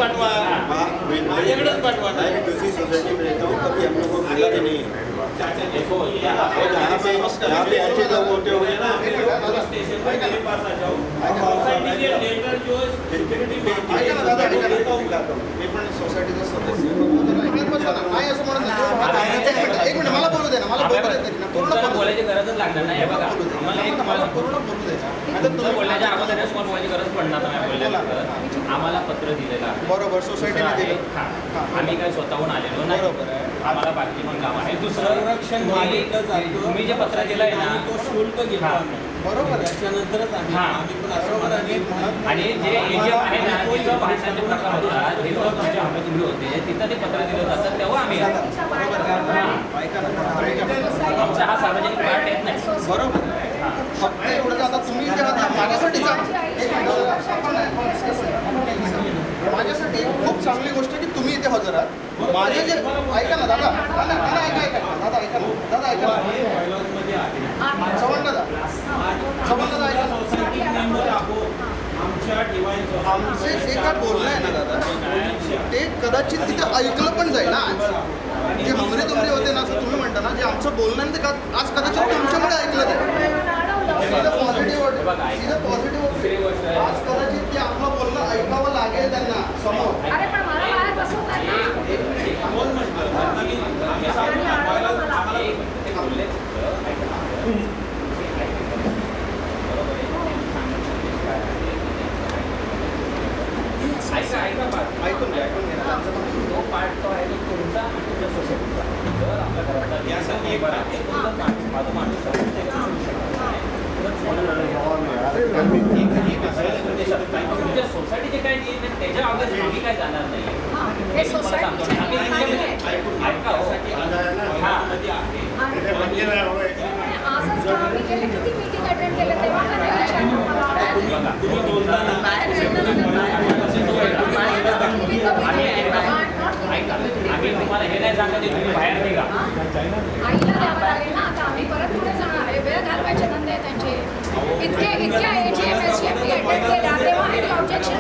पाठवा, माझ्याकडेच पाठवा। मैं दूसरी सोसाइटी में रहता हूँ, कभी हम लोग को मिला भी नहीं है। देखो यहाँ पे अच्छे लोग होते होंगे ना, स्टेशन पर मेरे पास आ जाओ। सोसाइटी के लेटर जो सिक्युरिटी सोसायटीचा सदस्य नाही असं म्हणत नाही. एक मिनिट मला बोलू दे ना, मला बोलू दे ना, पूर्ण तुम्हाला बोलायची गरजच लागणार नाही. हे बघा मला एक मला पूर्ण बोलू दे ना. आता तुम्ही बोलण्याच्या अगोदरच फोन बोलायची गरज पडणार नाही. बोलल्यानंतर आम्हाला पत्र दिलेलं आहे. बरोबर, सोसायटीने दिलं. हां, आम्ही काय स्वतःहून आलेलो नाही. बरोबर आहे. आम्हाला बाकी पण काम आहे. दुसरं संरक्षण मागितलं जातं. तुम्ही जे पत्र दिलंय ना, तो शुल्क घेतो आम्ही. बरोबर आहे. त्याच्यानंतरच आम्ही पण असं म्हणत आणि जे एजंट आहे ना, तिथं भाषणाचे प्रकार होतात, जेव्हा तुमच्या हमीतुंबी होते तिथं ते पत्र दिलं जातं तेव्हा आम्ही येतो. ऐका ना, आमचा हा सार्वजनिक पार्ट येत नाही. बरोबर आहे. फक्त एवढं आता तुम्ही जे आता माझ्यासाठी माझ्यासाठी खूप चांगली गोष्ट आहे की तुम्ही इथे हजर आहात. माझे जे ऐका ना दादा, दादा ऐका ऐका दादा ऐका ना, दादा ऐका ना, चव्हाण दादा, चव्हाण दादा ऐका ना. आमचे जे काय बोलणं आहे ना दादा, ते कदाचित तिथे ऐकलं पण जाईल ना. आज जे हमरे तुमरे होते ना, असं तुम्ही म्हणता ना, जे आमचं बोलणं आहे ते आज कदाचित तुमच्यामुळे ऐकलं जाईल. पॉझिटिव्ह आज कदाचित ते आपलं बोलणं ऐकावं लागेल त्यांना समोर. ऐकून घ्या तो पार्ट तो आहे तुमचा आणि तुमच्या सोसायटीचा. जर आपल्या घरातला यासाठी बरं आहे माझं माणूस तुमच्या सोसायटीचे काय नियम आहेत त्याच्या अगोदर आम्ही काय जाणार नाही. हे तुम्हाला सांगतो ना, आम्ही ऐका हो. हां किती मीटिंग अटेंड केलं तेव्हा का नाही विचारलं? तुम्ही बोलताना आम्ही तुम्हाला हे नाही सांगत की तुम्ही बाहेर निघा. आईला द्यावं लागेल ना. आता आम्ही परत पुढे जाणार आहे. वेळ घालवायचे धंदे आहे त्यांचे. इतक्या AGM SGM अटेंड केल्या तेव्हा आणि ऑब्जेक्शन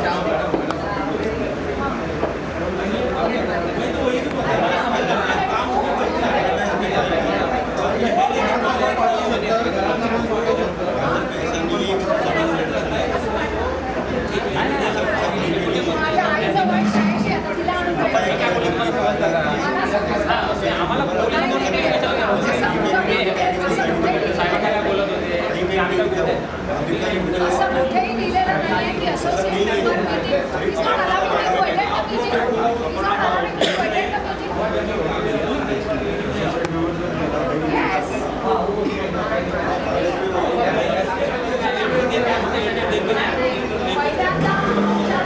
असं कुठेही लिहिलेलं नाही आहे की associate member meeting is not allowed to attend the meeting. Is not allowed to attend the meeting. Yes. पहिल्यांदा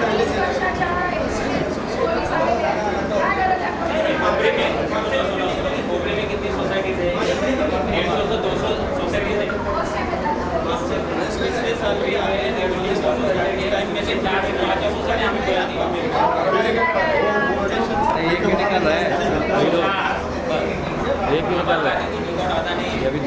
40 वर्षाच्या पोलीस आलेले आहेत. काय गरज आहे? कोपरे में कितनी सोसाइटीज है? 150 से 200 सोसाइटीज है. इनमें से 4 से 5 सोसाइटी हमें बोला एक ही निकल रहा है, एक ही निकल रहा है. अभी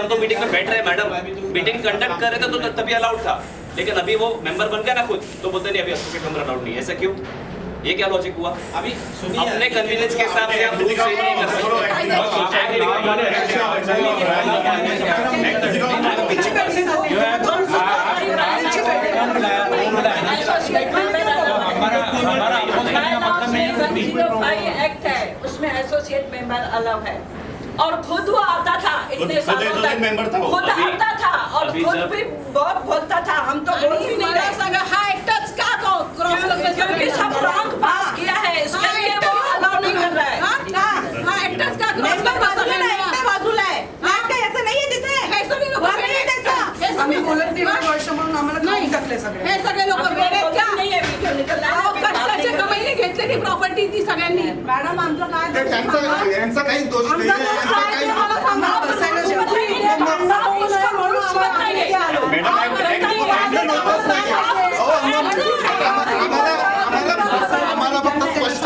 मेंबर तो मीटिंग में बैठ रहे हैं मैडम, मीटिंग कंडक्ट कर रहे थे तो तभी अलाउड था, लेकिन अभी वो मेंबर बन गया ना खुद, तो बोलते नहीं अभी एसोसिएट मेंबर अलाउड नहीं है। ऐसा क्यों? ये क्या लॉजिक हुआ? अभी अपने कन्वीनियंस के हिसाब से आप रूल चेंज नहीं कर एक्ट है, उसमें एसोसिएट मेंबर अलग है, और खुद वो आता था इतने सालों तक, खुद आता था और खुद भी बहुत बोलता था, हम तो बोल भी नहीं रह सका। हाँ, एक्टर्स का क्योंकि सब रॉन्ग पास किया है, इसके लिए वो अलाउ नहीं कर रहा है। हाँ, एक्टर्स का बाजूला है, ऐसा नाही आहे तिथे, हे सगळे लोक वेगळे त्याचा आम्ही बोलत नाही वर्ष म्हणून आम्हाला खाऊन टाकले सगळे, हे सगळे लोक वेगळे क्या नाही आहे, व्हिडिओ निघाला कष्टाची कमाईने घेतलेली प्रॉपर्टी ती सगळ्यांनी। मॅडम आमचं काय यांचा काही दोष नाही, यांचा काही आम्हाला फक्त स्पष्ट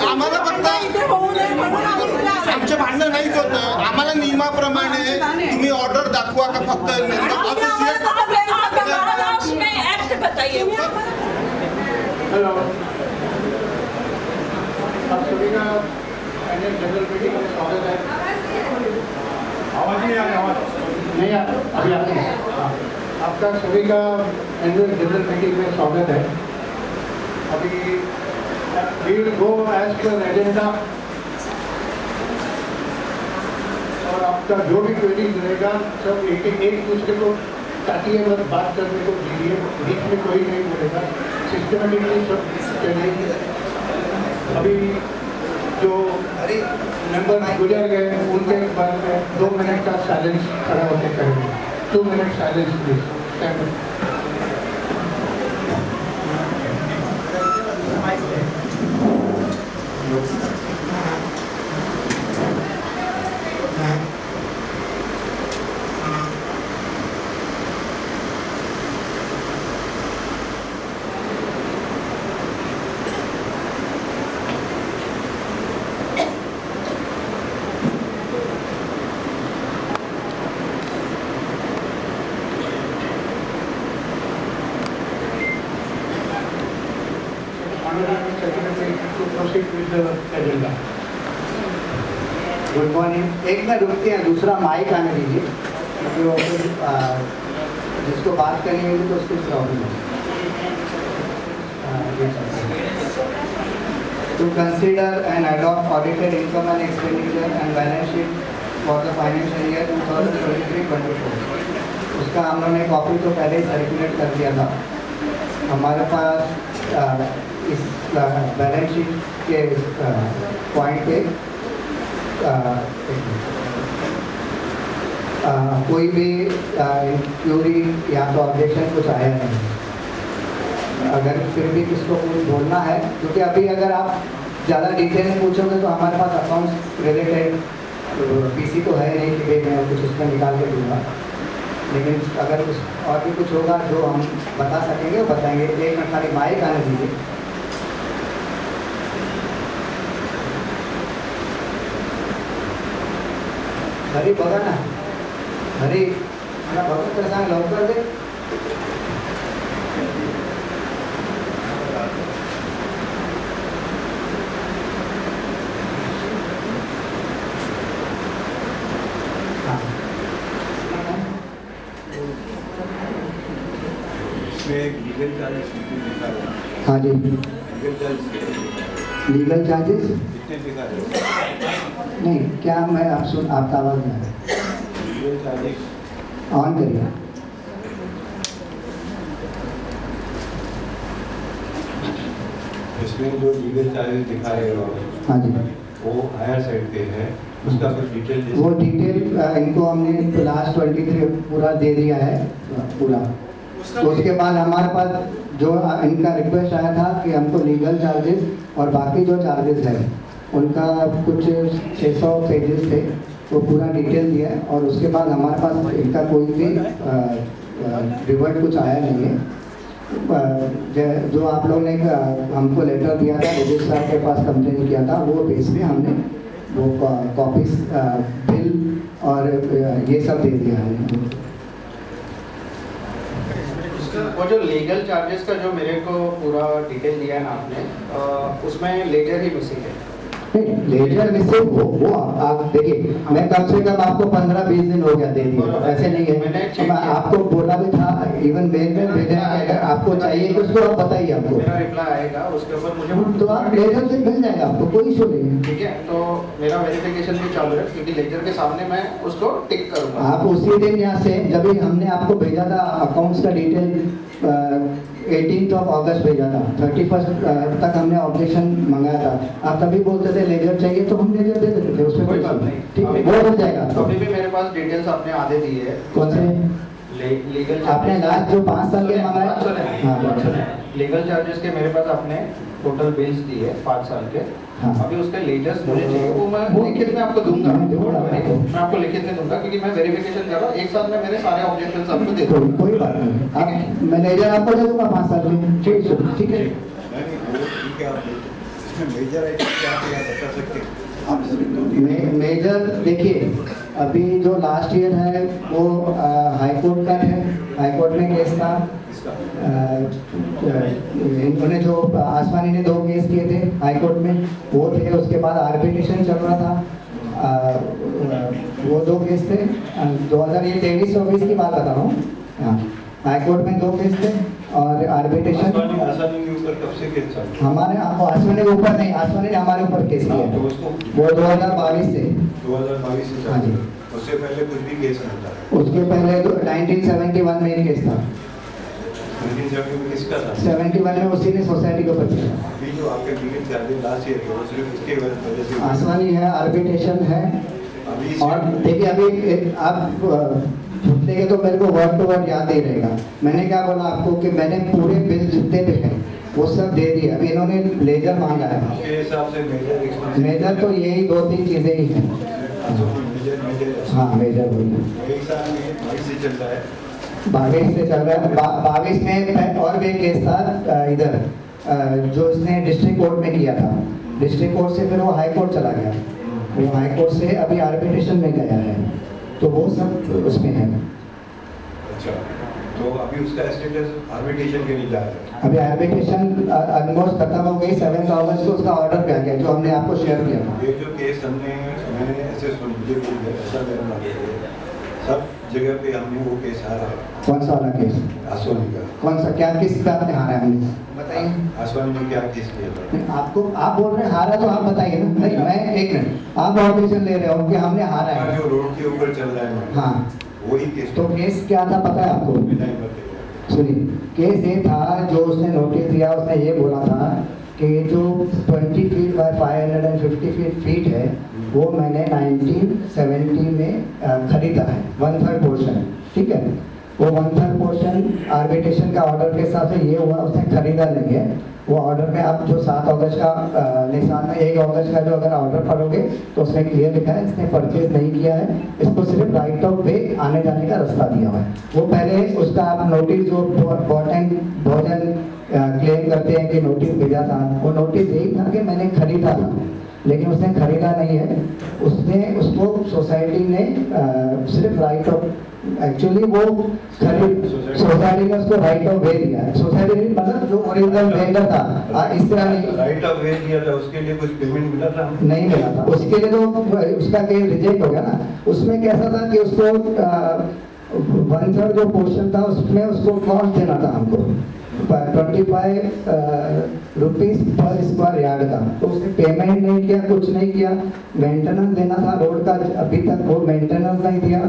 आम्हाला फक्त आमचे भांडण नाहीच होतं, आम्हाला नियमाप्रमाणे तुम्ही ऑर्डर दाखवा का फक्त एक्ट बताइए। हेलो, आप सभी का एनुअल जनरल मीटिंग में स्वागत है। आवाज नहीं आ रही, आवाज नहीं आ रही, अभी आती है। आपका सभी का एनुअल जनरल मीटिंग में स्वागत है। अभी we will go as per agenda, और आपका जो भी क्वेरीज रहेगा सब एक दूसरे को ताकि मत बात करने को दीजिए, बीच में कोई नहीं बोलेगा, सिस्टमेटिकली सब चलेगी। अभी जो मेंबर गुजर गए उनके बारे में 2 मिनट का साइलेंस खड़ा होकर करेंगे। 2 minute silence please. Thank you. Good morning. एक मिनट रुकते हैं, दूसरा माइक आने दीजिए, जिसको बात करनी होगी तो उसकी प्रॉब्लम है। To consider and adopt audited income and expenditure and balance sheet for the financial year 2023-24। उसका हम लोगों ने कॉपी तो पहले ही सर्कुलेट कर दिया था। हमारे पास इस बैलेंस शीट के पॉइंट पे कोई भी क्यूरी या तो ऑब्जेक्शन कुछ आया नहीं। अगर फिर भी किसको कुछ बोलना है, क्योंकि अभी अगर आप ज़्यादा डिटेल में पूछोगे तो हमारे पास अकाउंट्स रिलेटेड पीसी तो है नहीं कि भाई मैं कुछ उसमें निकाल के दूँगा, लेकिन अगर कुछ और भी कुछ होगा जो हम बता सकेंगे वो बताएंगे। एक मिनट खाली माइक आने दीजिए। हरी बघा ना, हरी मला बघत तर सांग लवकर दे। हाँ जी, लीगल चार्जेस नहीं क्या, मैं आपका आवाज़ नहीं आ रहा। ऑन करिए। इसमें जो लीगल चार्जेस दिखा रहे हो, हाँ जी, वो हायर साइड पे है, उसका कुछ डिटेल? वो डिटेल इनको हमने लास्ट 23 पूरा दे दिया है पूरा। तो उसके बाद हमारे पास जो इनका रिक्वेस्ट आया था कि हमको लीगल चार्जेस और बाकी जो चार्जेस है उनका कुछ 600 पेजेस थे, वो पूरा डिटेल दिया है। और उसके बाद हमारे पास इनका कोई भी रिवर्ट कुछ आया नहीं है। जो आप लोगों ने हमको लेटर दिया था, रजिस्ट्रार के पास कंप्लेन किया था, वो बेस पे हमने वो कॉपीज बिल और ये सब दे दिया है। वो जो लीगल चार्जेस का जो मेरे को पूरा डिटेल दिया है ना आपने, उसमें लेजर ही मिसिंग है। नहीं, लेजर में से वो आप देखिए, मैं कम से कम आपको 15-20 दिन हो गया दे दिया, ऐसे नहीं है। मैं आपको बोला भी था, इवन मेल में भेजा है, अगर आपको चाहिए तो उसको आप बताइए हमको। मेरा रिप्लाई आएगा उसके ऊपर मुझे, तो आप लेजर से मिल जाएगा आपको, कोई इशू नहीं है। ठीक है, तो मेरा वेरिफिकेशन भी चालू है क्योंकि लेजर के सामने मैं उसको टिक करूँगा। आप उसी दिन यहाँ से, जब भी हमने आपको भेजा था अकाउंट्स का डिटेल 18 अगस्त भेजा था, 31 तक हमने ऑब्जेक्शन मंगाया था, आप तभी बोलते थे लेजर चाहिए तो हम लेजर दे देते थे, उसमें कोई बात नहीं, ठीक है, वो हो जाएगा। अभी भी मेरे पास डिटेल्स आपने आधे दी है। कौन से लीगल आपने लास्ट जो 5 साल के मंगाए? हाँ, लीगल चार्जेस के मेरे पास आपने टोटल बिल्स दी है 5 साल के। हाँ। अभी उसके लेजर्स मुझे चाहिए, वो मैं लिखित में आपको दूंगा। मैं आपको लिखित में दूंगा क्योंकि मैं वेरिफिकेशन कर रहा हूँ, एक साथ में मेरे सारे ऑब्जेक्शंस आपको दे दूंगा। कोई बात नहीं, आप मैनेजर आपको दे दूंगा 5 साल में, ठीक है। मेजर देखिए, अभी जो लास्ट ईयर है वो हाई कोर्ट का है, हाई कोर्ट में केस था। इन्होंने जो आसमानी ने 2 केस किए थे हाई कोर्ट में, वो थे। उसके बाद आर्बिट्रेशन चल रहा था, वो 2 केस थे। 2023-24 की बात बता रहा हूँ। हाँ, हाई कोर्ट में 2 केस थे और आर्बिट्रेशन हमारे आसमानी के ऊपर नहीं, आसमानी ने हमारे ऊपर केस किया, वो 2022 से। 2022 से? हाँ जी। उससे पहले कुछ भी केस नहीं था? उसके पहले 1971 में ही केस था। 1971 में किसका था? 71 में उसी ने सोसाइटी के ऊपर किया। अभी जो आपके लीगल चार्जेस लास्ट ईयर के, वो सिर्फ इसके वजह से आसमानी है, आर्बिट्रेशन है। अभी और देखिए, अभी आप छुट्टे के तो मेरे को वर्ड टू वर्ड याद नहीं रहेगा। मैंने क्या बोला आपको कि मैंने पूरे बिल जितने भी हैं वो सब दे दिए। अभी इन्होंने लेजर मांगा है। आपके हिसाब से मेजर तो यही 2-3 चीजें ही हैं। हाँ, मेजर वही है। 22 से चल रहा है। 22 से चल रहा है। 22 में और भी एक केस था इधर, जो इसने डिस्ट्रिक्ट कोर्ट में किया था। डिस्ट्रिक्ट कोर्ट से फिर वो हाई कोर्ट चला गया, वो हाई कोर्ट से अभी आर्बिट्रेशन में गया है, तो वो सब उसमें है। अच्छा, तो अभी उसका स्टेटस आर्बिट्रेशन के लिए जा रहा है? अभी आर्बिट्रेशन ऑलमोस्ट खत्म हो गई। 7 अगस्त को उसका ऑर्डर पे आ गया, जो हमने आपको शेयर किया था। ये जो केस मैंने ऐसे मुझे ऐसा मेरा मालूम है, सब जगह पे हमने वो केस हारा है। कौन सा वाला केस? आसवानी का। कौन सा, क्या किस बात में हारा है हमने, बताइए। आसवानी में क्या केस किया था? आपको, आप बोल रहे हैं हारा, तो आप बताइए ना। नहीं, मैं एक मिनट, आप ऑब्जेक्शन ले रहे हो कि हमने हारा है। जो रोड के ऊपर चल रहा है, हाँ, वही केस। तो केस क्या था पता है आपको? सुनिए, केस ये था, जो उसने नोटिस दिया, उसने ये बोला था कि जो 20 फीट बाय 550 फीट है, वो मैंने 1970 में खरीदा है, 1/3 पोर्शन, ठीक है। वो 1/3 पोर्शन आर्बिट्रेशन का ऑर्डर के हिसाब से ये हुआ, उसने खरीदा नहीं है। वो ऑर्डर में आप जो 7 अगस्त का निशान में 1 अगस्त का जो अगर ऑर्डर पढ़ोगे तो उसमें क्लियर लिखा है, इसने परचेज नहीं किया है, इसको सिर्फ राइट ऑफ वे आने जाने का रास्ता दिया हुआ है। वो पहले उसका आप नोटिस जो भोजन क्लेम करते हैं कि नोटिस भेजा था, वो नोटिस यही था कि मैंने खरीदा था, लेकिन उसने खरीदा नहीं है। उसने उसको सोसाइटी ने सिर्फ राइट ऑफ, एक्चुअली वो सोसाइटी ने उसको राइट ऑफ वे दिया है। सोसाइटी ने मतलब जो ओरिजिनल वेंडर था, इस तरह नहीं राइट ऑफ वे दिया था, उसके लिए कुछ पेमेंट मिला था? नहीं मिला था। उसके लिए तो उसका केस रिजेक्ट हो गया ना। उसमें कैसा था कि उसको 1/3 जो पोर्शन था उसमें उसको कॉस्ट देना था हमको 25 रुपीज पर स्क्वायर यार्ड का, तो उसने पेमेंट नहीं किया, कुछ नहीं किया। मेंटेनेंस देना था रोड का, अभी तक वो मेंटेनेंस नहीं दिया,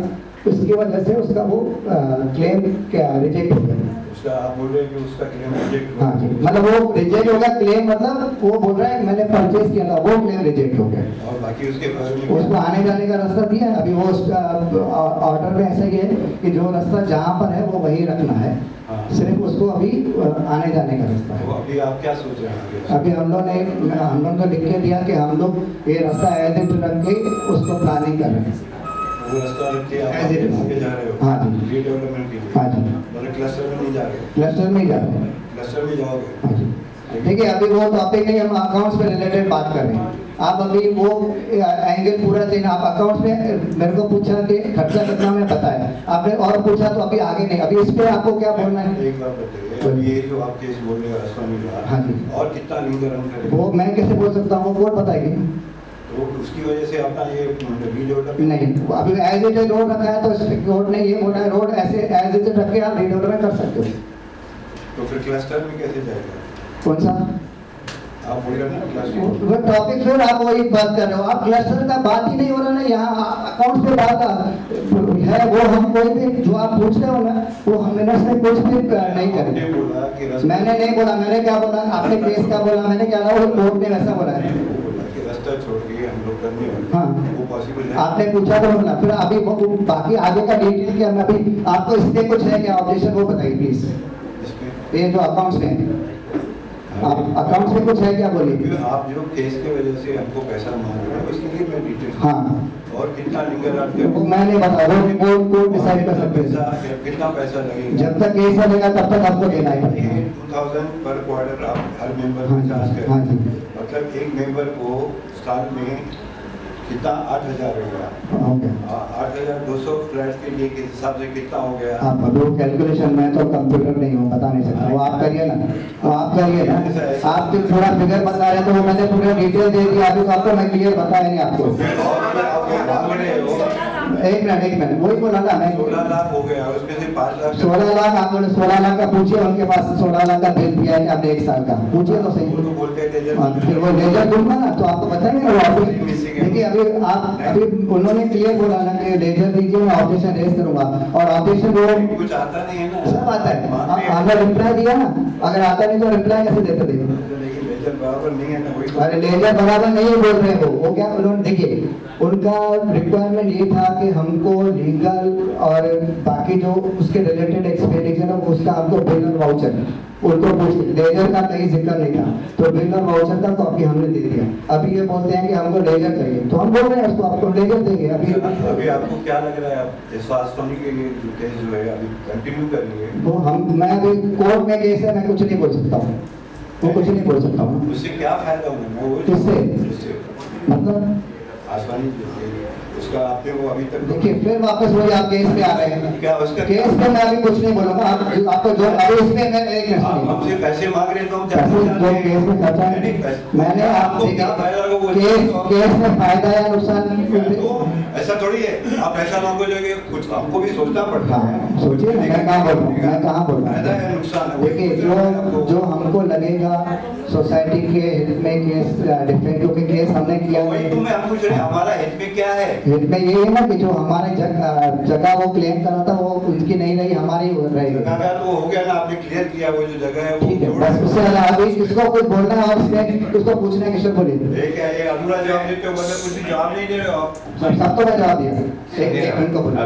उसकी वजह से उसका वो क्लेम क्या रिजेक्ट हो गया। उसका आप बोल रहे हैं कि उसका क्लेम रिजेक्ट? हाँ जी, मतलब वो रिजेक्ट हो गया क्लेम, मतलब वो बोल रहा है मैंने परचेज किया था, वो क्लेम रिजेक्ट हो गया। और बाकी उसके उसको आने जाने का रास्ता दिया है। अभी वो उसका ऑर्डर में ऐसा ही है कि जो रास्ता जहाँ पर है वो वही रखना है, सिर्फ उसको अभी आने जाने का रास्ता है। तो अभी आप क्या सोच रहे हैं? अभी हम लोग को लिख के दिया कि हम लोग ये रास्ता एज इट रख के उसको प्लानिंग कर रहे हैं। वो रास्ता रख के आप आगे जा रहे हो? हाँ जी, रीडेवलपमेंट के लिए? हाँ जी। मतलब क्लस्टर में नहीं जा रहे? क्लस्टर में ही जा रहे हैं। क्लस्टर में जाओगे? हाँ जी। देखिए, अभी वो टॉपिक नहीं, हम अकाउंट्स पे रिलेटेड बात कर रहे हैं। आप अभी वो एंगल पूरा चेंज, आप अकाउंट्स में मेरे को पूछा कि खर्चा कितना मैं बताया, आपने और पूछा तो अभी आगे नहीं, अभी इस पे आपको क्या बोलना है? एक बात बताइए, अब ये जो आप केस बोल रहे हो आसमानी का, हाँ जी, और कितना लीगल रन करेगा? वो मैं कैसे बोल सकता हूँ, वो कोर्ट बताएगी। तो उसकी वजह से अपना ये रीड ऑर्डर नहीं, अभी एज इट रोड रखा है तो कोर्ट ने ये बोला है रोड ऐसे एज इट रख के आप रीड ऑर्डर में कर सकते हो। तो फिर क्लस्टर में कैसे जाएगा? कौन सा? आप बोल रहे हो ना क्लस्टर, वो टॉपिक फिर आप वही बात कर रहे हो, आप क्लस्टर का बात ही नहीं हो रहा ना, यहाँ अकाउंट्स पे बात है, वो हम कोई भी जो आप पूछ रहे हो ना वो हम मिनट्स में कुछ भी नहीं करेंगे। बोला कि मैंने नहीं बोला, मैंने क्या बोला, आपने केस का बोला, मैंने क्या बोला, वो कोर्ट ने वैसा बोला है। रास्ता छोड़ के हम लोग करने वाले, हाँ, वो पॉसिबल है। आपने पूछा तो बोला, फिर अभी बाकी आगे का डिटेल क्या, मैं अभी आपको इसमें कुछ है क्या ऑब्जेक्शन, वो बताइए प्लीज। इसमें ये जो अकाउंट्स में, आप अकाउंट्स में कुछ है क्या बोलिए। आप जो केस के वजह से हमको पैसा मांग रहे हो उसके लिए मैं डिटेल, हाँ, और कितना लीगल आप वो मैंने बता रहा हूँ, कोर्ट डिसाइड कर सकते हैं, पैसा कितना पैसा लगेगा, जब तक केस चलेगा तब तक आपको देना ही पड़ेगा। 2000 पर क्वार्टर आप हर मेंबर हाँ को जी, चार्ज करें, हाँ जी, मतलब एक मेंबर को साल में कितना 8000 हो गया, हो गया। 8200 फ्लैट्स के लिए किस हिसाब से कितना हो गया? आप अभी वो कैलकुलेशन, मैं तो कंप्यूटर नहीं हूँ, बता नहीं सकता, वो आप करिए ना, वो आप करिए ना, आप जो थोड़ा फिगर बता रहे तो वो मैंने पूरा डिटेल दे दिया, अभी तो आपको मैं क्लियर बताया नहीं आपको। एक मिनट, वही बोला ना मैं, 16 लाख हो गया, उसमें से 5 लाख 16 लाख, आप बोले 16 लाख का पूछिए, उनके पास 16 लाख का बिल दिया है आपने 1 साल का, पूछिए तो सही। वो बोलते हैं हाँ, फिर वो लेजर दूंगा ना तो आपको बताएंगे ना, वो ऑपरेशन देखिए, अभी उन्होंने क्लियर बोला ना कि लेजर दीजिए, मैं ऑपरेशन रेज करूंगा, और ऑपरेशन वो कुछ आता नहीं है ना, सब आता है, अगर रिप्लाई दिया ना, अगर आता नहीं तो रिप्लाई कैसे देते थे? लेकिन लेजर बराबर नहीं है ना, वही तो। अरे लेजर बराबर नहीं है बोल रहे हो, वो क्या उन्होंने, देखिए उनका रिक्वायरमेंट ये था कि हमको लीगल और बाकी जो उसके रिलेटेड एक्सपेंडिचर है उसका हमको बिल और वाउचर, उनको पूछ, लेजर का कहीं जिक्र नहीं था, तो बिल और वाउचर का कॉपी हमने दे दिया। अभी ये बोलते हैं कि हमको लेजर चाहिए, तो हम बोल रहे हैं उसको आपको लेजर देंगे। अभी आपको क्या लग रहा है, आप इस आसमानी के लिए जो केस जो है अभी कंटिन्यू करेंगे? वो मैं अभी कोर्ट में केस है, मैं कुछ नहीं बोल सकता हूँ, वो कुछ नहीं बोल सकता हूँ। उससे क्या फायदा होगा? मैं वो किससे? मतलब आसमानी उसका आपने वो अभी तक देखिए, फिर वापस वही आप केस पे आ रहे हैं। क्या उसका केस पे मैं अभी कुछ नहीं बोलूंगा, आपको जो अभी इसमें मैं एक हमसे पैसे मांग रहे हैं तो हम जो केस में खर्चा है, मैंने आपको क्या फायदा होगा वो केस में फायदा या नुकसान, ऐसा थोड़ी है, आप पैसा मांगो जाएंगे, कुछ हमको भी सोचना पड़ता है। सोचिए मैं कहाँ बोल रहा हूँ, फायदा है नुकसान है, देखिए जो हमको लगेगा सोसाइटी के हित में केस डिफेंड, क्योंकि केस हमने किया वही तो मैं हम पूछ रहे हैं, हमारा हित में क्या है? हित में ये है ना कि जो हमारे जगह वो क्लेम करा था वो उनकी नहीं रही, हमारी रहेगी। जगह तो हो गया ना, आपने क्लियर किया, वो जो जगह है ठीक है, बस उससे अलावा किसको कुछ बोलना है और इसमें किसको पूछना है, किसको बोलिए। क्या ये अधूरा जवाब देते हो, मतलब कुछ जवाब नहीं दे रहे हो आप? सब तो मैं जवाब दिया, एक मिनट को बोलो।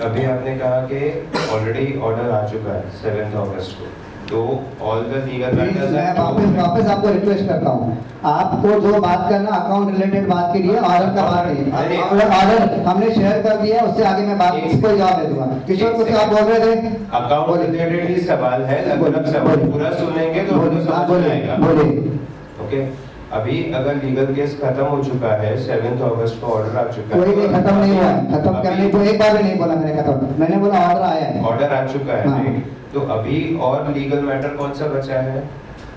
अभी आपने कहा कि ऑलरेडी ऑर्डर आ चुका है 7 अगस्त को, तो ऑल द लीगल मैटर्स मैं वापस आपको रिक्वेस्ट करता हूँ, आपको जो बात करना अकाउंट रिलेटेड बात के लिए ऑर्डर का बात नहीं, ऑर्डर हमने शेयर कर दिया, उससे आगे मैं बात इसको जवाब दे दूंगा। किशोर कुछ आप बोल रहे थे? अकाउंट रिलेटेड ही सवाल है, लगभग सवाल पूरा सुनेंगे तो हमें समझ में आएगा। बोलिए। ओके, अभी अगर लीगल केस खत्म हो चुका है, 7 अगस्त को ऑर्डर आ चुका है, कोई नहीं खत्म नहीं हुआ है, खत्म करने को एक बार भी नहीं बोला मैंने खत्म, मैंने बोला ऑर्डर आया है, ऑर्डर आ चुका है। हाँ। तो अभी और लीगल मैटर कौन सा बचा है?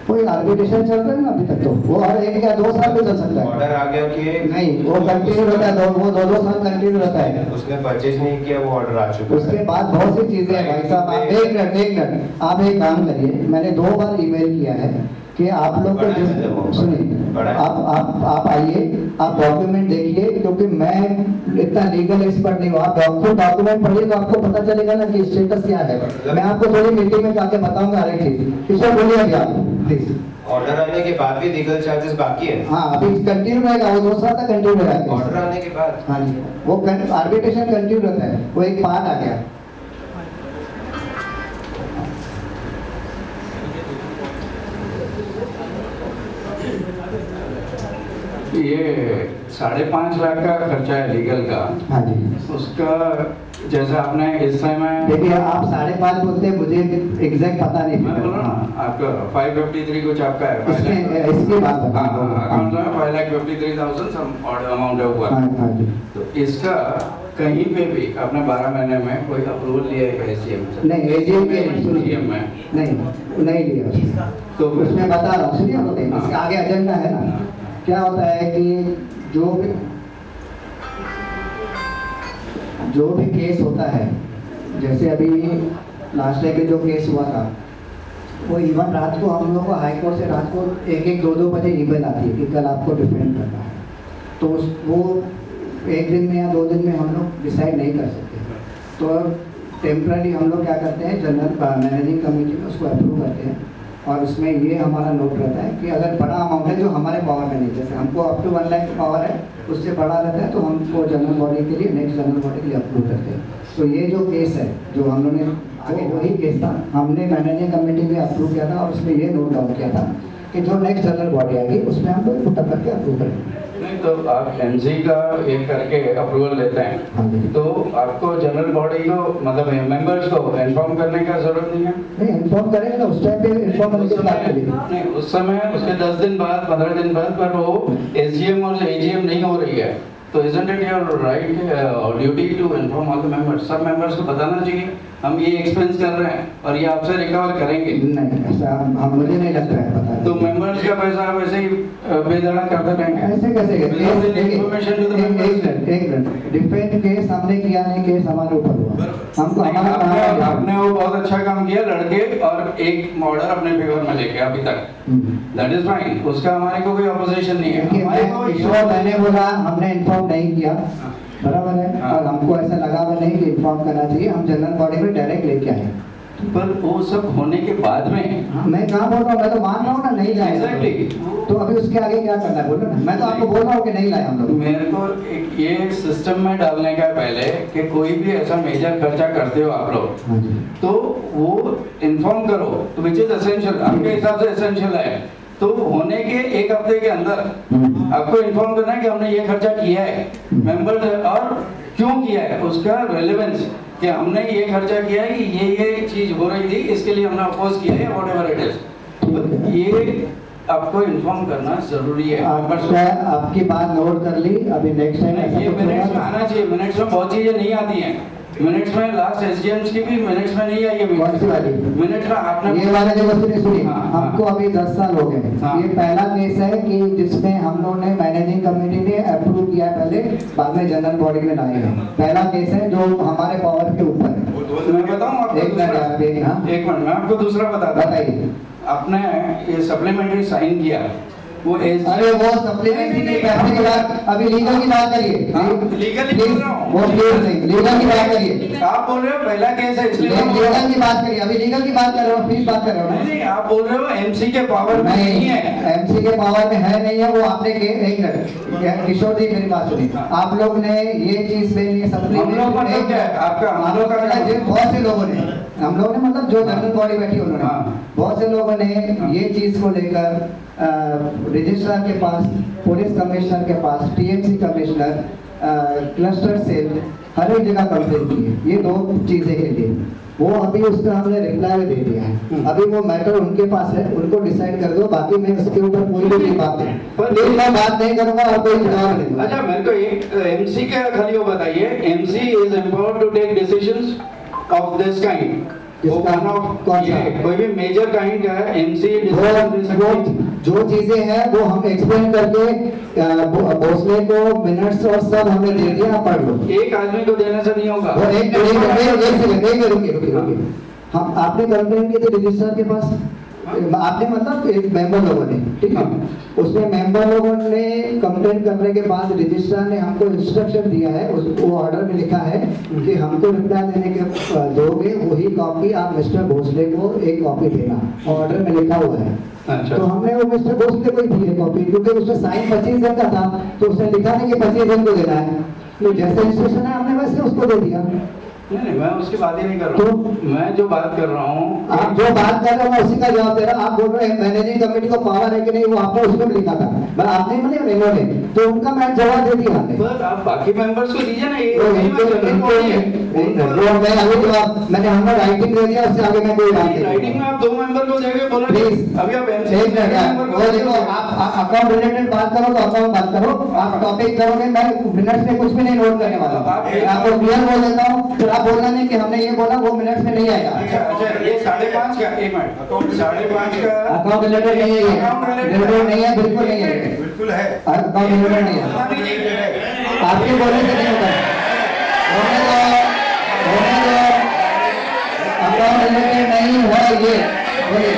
कोई आर्बिट्रेशन चल रहा है ना अभी तक, तो वो और 1 या 2 साल भी चल सकता है। ऑर्डर आ गया कि नहीं, वो कंटिन्यू रहता है, वो 2 साल कंटिन्यू रहता है। उसने परचेज नहीं किया, वो ऑर्डर आ चुका है। उसके बाद बहुत सी चीजें हैं भाई साहब, आप एक मिनट आप एक काम करिए, मैंने 2 बार ईमेल किया है कि आप लोग को सुनिए, आप आइए, आप डॉक्यूमेंट देखिए, क्योंकि मैं इतना लीगल एक्सपर्ट नहीं हूँ, आप डॉक्यूमेंट पढ़िए तो आपको पता चलेगा ना कि स्टेटस क्या है। मैं आपको थोड़ी मीटिंग में जाके बताऊंगा हर एक चीज। किशोर बोलिए अभी आप प्लीज। ऑर्डर आने के बाद भी लीगल चार्जेस बाकी है? हाँ, अभी कंटिन्यू रहेगा, वो 2 साल तक कंटिन्यू रहेगा। ऑर्डर आने के बाद? हाँ जी, वो आर्बिट्रेशन कंटिन्यू रहता है, वो एक पार्ट आ गया। ये 5.5 लाख का खर्चा है लीगल का। हाँ जी। उसका जैसे आपने इस समय देखिए आप 5.5 बोलते हैं, मुझे एग्जैक्ट पता नहीं। मैं बोल रहा हूँ ना आपका 553 कुछ आपका है। इसकी बात अकाउंट में 5,53,000 सम अमाउंट है ऊपर। हाँ जी। तो इसका कहीं पे भी आपने 12 महीने में कोई अप्रूवल लिया है एजीएम से? नहीं, एजीएम के एजीएम में नहीं लिया। तो उसमें बता रहा हूँ, सुनिए, इसका आगे एजेंडा है ना। क्या होता है कि जो भी केस होता है, जैसे अभी लास्ट टाइम में जो केस हुआ था, वो इवन रात को हम लोग को हाई कोर्ट से रात को 1-1, 2-2 बजे ईमेल आती है कि कल आपको डिफेंड करना है। तो वो 1 दिन में या 2 दिन में हम लोग डिसाइड नहीं कर सकते। तो टेम्पररी हम लोग क्या करते हैं, जनरल मैनेजिंग कमेटी में उसको अप्रूव करते हैं, और उसमें ये हमारा नोट रहता है कि अगर बड़ा अमाउंट है जो हमारे पावर में नहीं, जैसे हमको अप टू 1 लाख पावर है, उससे बड़ा रहता है तो हमको जनरल बॉडी के लिए, नेक्स्ट जनरल बॉडी के लिए अप्रूव करते हैं। तो ये जो केस है जो हम लोगों ने, वही केस था, हमने मैनेजिंग कमेटी में अप्रूव किया था, और उसमें ये नोट डाउन किया था कि जो नेक्स्ट जनरल बॉडी आएगी उसमें हम लोग पुटअप करके अप्रूव करेंगे। नहीं तो आप एमसी का एक करके अप्रूवल लेते हैं, तो आपको जनरल बॉडी को मतलब मेंबर्स को इन्फॉर्म करने का जरूरत नहीं है? नहीं, इन्फॉर्म करेंगे ना, उस टाइम पे इन्फॉर्म करने की बात करेंगे। नहीं, उस समय उसके 10 दिन बाद 15 दिन बाद पर वो एसजीएम और एजीएम नहीं हो रही है, तो isn't it your right or duty to inform all the members? सब मेंबर्स को बताना चाहिए हम ये एक्सपेंस कर रहे हैं और ये आपसे रिकवर करेंगे। नहीं, ऐसा हम मुझे नहीं लगता है पता। तो मेंबर्स का पैसा वैसे ही बेधड़क करते रहेंगे? ऐसे कैसे? एक मिनट, डिफेंस केस हमने किया नहीं, केस हमारे ऊपर हुआ। हमको आपने वो बहुत अच्छा काम किया लड़के, और एक ऑर्डर अपने फेवर में लेके अभी तक, दैट इज फाइन, उसका हमारे को कोई अपोजिशन नहीं है। मैंने बोला हमने इन्फॉर्म नहीं किया, बराबर है, और हमको ऐसा लगा भी नहीं कि इन्फॉर्म करना चाहिए, हम जनरल बॉडी में डायरेक्ट लेके आए। पर वो सब होने के बाद में मैं कहाँ बोल रहा हूँ, मैं तो मान रहा हूँ ना नहीं लाए। Exactly. तो अभी उसके आगे क्या करना है बोलो ना, मैं तो आपको बोल रहा हूँ कि नहीं लाए हम लोग। मेरे को एक ये सिस्टम में डालने का पहले कि कोई भी ऐसा मेजर खर्चा करते हो आप लोग, तो वो इन्फॉर्म करो, तो विच इज एसेंशियल, आपके हिसाब से एसेंशियल है, तो होने के 1 हफ्ते के अंदर आपको इन्फॉर्म करना है कि हमने ये खर्चा किया है मेंबर, और क्यों किया है, उसका रेलेवेंस, कि हमने ये खर्चा किया है कि ये चीज हो रही थी, इसके लिए हमने अपोज किया है, व्हाटएवर इट इज, ये आपको इन्फॉर्म करना जरूरी है। आपकी बात नोट कर ली, अभी नेक्स्ट टाइम ये मिनट्स में आना चाहिए। मिनट्स में बहुत चीजें नहीं आती हैं, मिनट्स में लास्ट एसडीएम्स की भी मिनट्स में नहीं आई है। कौन सी वाली? मिनट्स में आपने ये वाला जो सुनिए, हमको अभी 10 साल हो गए। ये पहला केस है कि जिसमें हम लोग ने मैनेजिंग कमेटी ने अप्रूव किया पहले, बाद में जनरल बॉडी में लाए हैं। पहला केस है जो हमारे पावर के ऊपर है। मैं बताऊं आपको? एक मिनट मैं आपको दूसरा बताइए। आपने ये सप्लीमेंट्री साइन किया, वो अरे वो सप्लीमेंट्री नहीं, पैसे की बात, अभी लीगल की बात करिए। लीगल ही बोल रहा हूँ, वो लीगल की बात करिए। आप बोल रहे हो पहला केस है इसलिए लीगल की बात करिए, अभी लीगल की बात कर रहे हो, फीस बात कर रहे हो। नहीं, आप बोल रहे हो एमसी के पावर में नहीं है। एमसी के पावर में है नहीं है, वो आपने एक मिनट किशोर जी मेरी बात सुनिए, आप लोग ने ये चीज से ये सप्लीमेंट्री आपका हम लोग का बहुत से लोगों ने, हम लोगों ने मतलब जो जनरल बॉडी बैठी उन्होंने, बहुत से लोगों ने ये चीज को लेकर रजिस्ट्रार के पास, पुलिस कमिश्नर के पास, टीएमसी कमिश्नर, क्लस्टर सेल, हर एक जगह कंप्लेंट की है ये 2 चीजें के लिए। वो अभी उसका हमने रिप्लाई दे दिया है, अभी वो मैटर उनके पास है, उनको डिसाइड कर दो, बाकी मैं इसके ऊपर कोई भी बात नहीं, पर मैं बात नहीं करूंगा और कोई जवाब नहीं। अच्छा मेरे को एक एमसी का खाली वो बताइए, MC is empowered to take decisions of this kind, कोई भी मेजर काइंड का है एमसी जो चीजें हैं वो हम एक्सप्लेन करके भोसले को मिनट्स और सब हमने दे दिया, पढ़ लो। एक आदमी को देने से नहीं होगा। हम आपने कंप्लेंट की थी रजिस्ट्रार के पास, आपने मतलब एक मेंबर लोगों ने, ठीक है, उसमें मेंबर लोगों ने कंप्लेंट करने के बाद रजिस्ट्रार ने हमको इंस्ट्रक्शन दिया है, वो ऑर्डर में लिखा है कि हमको रिप्लाई देने के दोगे वही कॉपी आप मिस्टर भोसले को एक कॉपी देना, ऑर्डर में लिखा हुआ है। अच्छा। तो हमने वो मिस्टर भोसले को ही दी है कॉपी, क्योंकि उसमें साइन 25 दिन का था, तो उसने लिखा नहीं कि 25 दिन को देना है, तो जैसे इंस्ट्रक्शन है हमने वैसे उसको दे दिया। नहीं, मैं उसकी बात ही नहीं कर रहा हूँ। मैं जो बात कर रहा हूँ, आप जो बात कर रहे हो मैं उसी का जवाब दे रहा हूँ। आप बोल रहे हैं मैनेजिंग कमेटी को पावर है कि नहीं, वो आपने उसमें भी लिखा था, पर आपने मतलब इन्होंने तो उनका मैं जवाब दे दिया हमने। बस आप बाकी मेंबर्स को दीजिए ना, ये मैं अभी जवाब मैंने हमने राइटिंग दे दिया, उससे आगे मैं कोई बात नहीं। राइटिंग में आप 2 मेंबर को देंगे बोलो प्लीज। अभी आप वो देखो, आप अकाउंट रिलेटेड बात करो तो अकाउंट बात करो, आप टॉपिक करोगे, मैं मिनट्स में कुछ भी नहीं नोट करने वाला हूँ। मैं आपको क्लियर बोल देता हूँ, फिर आप बोलना नहीं कि हमने ये बोला वो मिनट्स में नहीं आएगा। अच्छा, ये 5.5 का 1 मिनट 5.5 का अकाउंट रिलेटेड नहीं है, ये रिलेटेड नहीं है, बिल्कुल नहीं है, बिल्कुल है, अकाउंट रिलेटेड नहीं है। आपके बोलने से नहीं होता, होने दो, अकाउंट रिलेटेड नहीं है ये, बोलिए।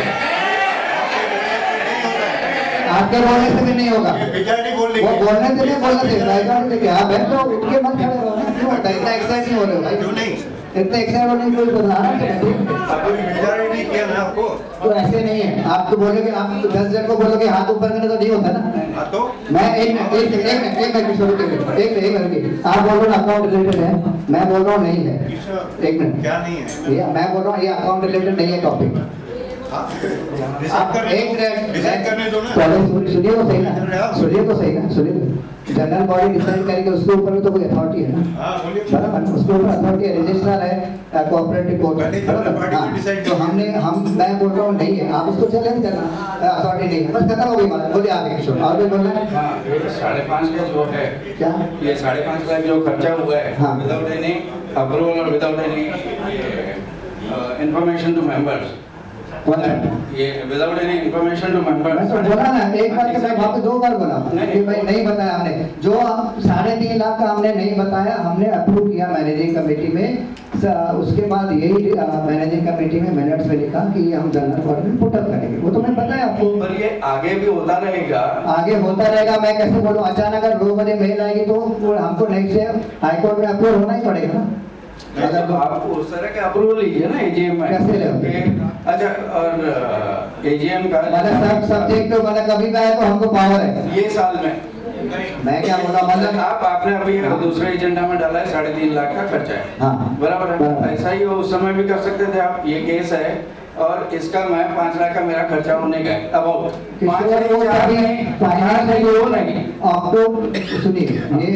आपके बोलने से भी नहीं होगा, वो बोलने से नहीं बोलने से बैकग्राउंड से क्या बैठ तो उठ के मत खड़े रहो ना, क्यों इतना एक्साइट नहीं हो रहे हो भाई? क्यों नहीं इतना एक्साइट होने की कोई बता रहा है किया ना आपको, तो ऐसे नहीं है। आप तो बोलोगे, आप 10 जन को बोलोगे हाथ ऊपर करने तो नहीं होता ना। तो मैं एक मिनट आप बोल रहे हो अकाउंट रिलेटेड है, मैं बोल रहा हूँ नहीं है। एक मिनट, क्या नहीं है? ये मैं बोल रहा हूँ ये अकाउंट रिलेटेड नहीं है टॉपिक। आप एक मिनट सुनिए तो सही ना, सुनिए जनरल बॉडी डिसाइड करेगी, उसके ऊपर भी तो कोई अथॉरिटी है ना, बराबर, उसके ऊपर अथॉरिटी है, रजिस्ट्रार है, कोऑपरेटिव कोर्ट, तो मैं बोल रहा हूँ नहीं है, आप उसको चैलेंज करना, अथॉरिटी नहीं है, बस खत्म हो गई बात। बोलिए आगे किशोर, और भी बोलना है? हाँ, ये 5.5 का जो है, क्या ये 5.5 लाख जो खर्चा हुआ है, हाँ, विदाउट एनी अप्रूवल और without any information to members, ये without any information to members. मैं तो बोला ना, एक बार के मैं वहाँ पे 2 बार बोला कि भाई नहीं बताया हमने, जो 3.5 लाख का हमने नहीं बताया, हमने अप्रूव किया मैनेजिंग कमेटी में, उसके बाद यही मैनेजिंग कमेटी में मिनट्स में लिखा कि हम जनरल बॉडी में पुट अप करेंगे, वो तो मैंने बताया आपको। पर ये आगे भी होता रहेगा, आगे होता रहेगा, मैं कैसे बोलूँ? अचानक अगर 2 बजे मेल आएगी तो हमको नेक्स्ट डे हाईकोर्ट में अप्रूव होना ही पड़ेगा ना। अगर तो आप उस तरह के अप्रूवल लीजिए ना एजीएम में, कैसे लोगे? अच्छा, और एजीएम का मतलब सब्जेक्ट तो मतलब कभी भी आए तो हमको पावर है ये साल में, मैं क्या बोला, मतलब आपने अभी दूसरे एजेंडा में डाला है 3.5 लाख का खर्चा है, हाँ बराबर है, ऐसा ही उस समय भी कर सकते थे आप। ये केस है और इसका मैं 5 लाख का मेरा खर्चा होने का है, अब 5 नहीं आपको सुनिए, ये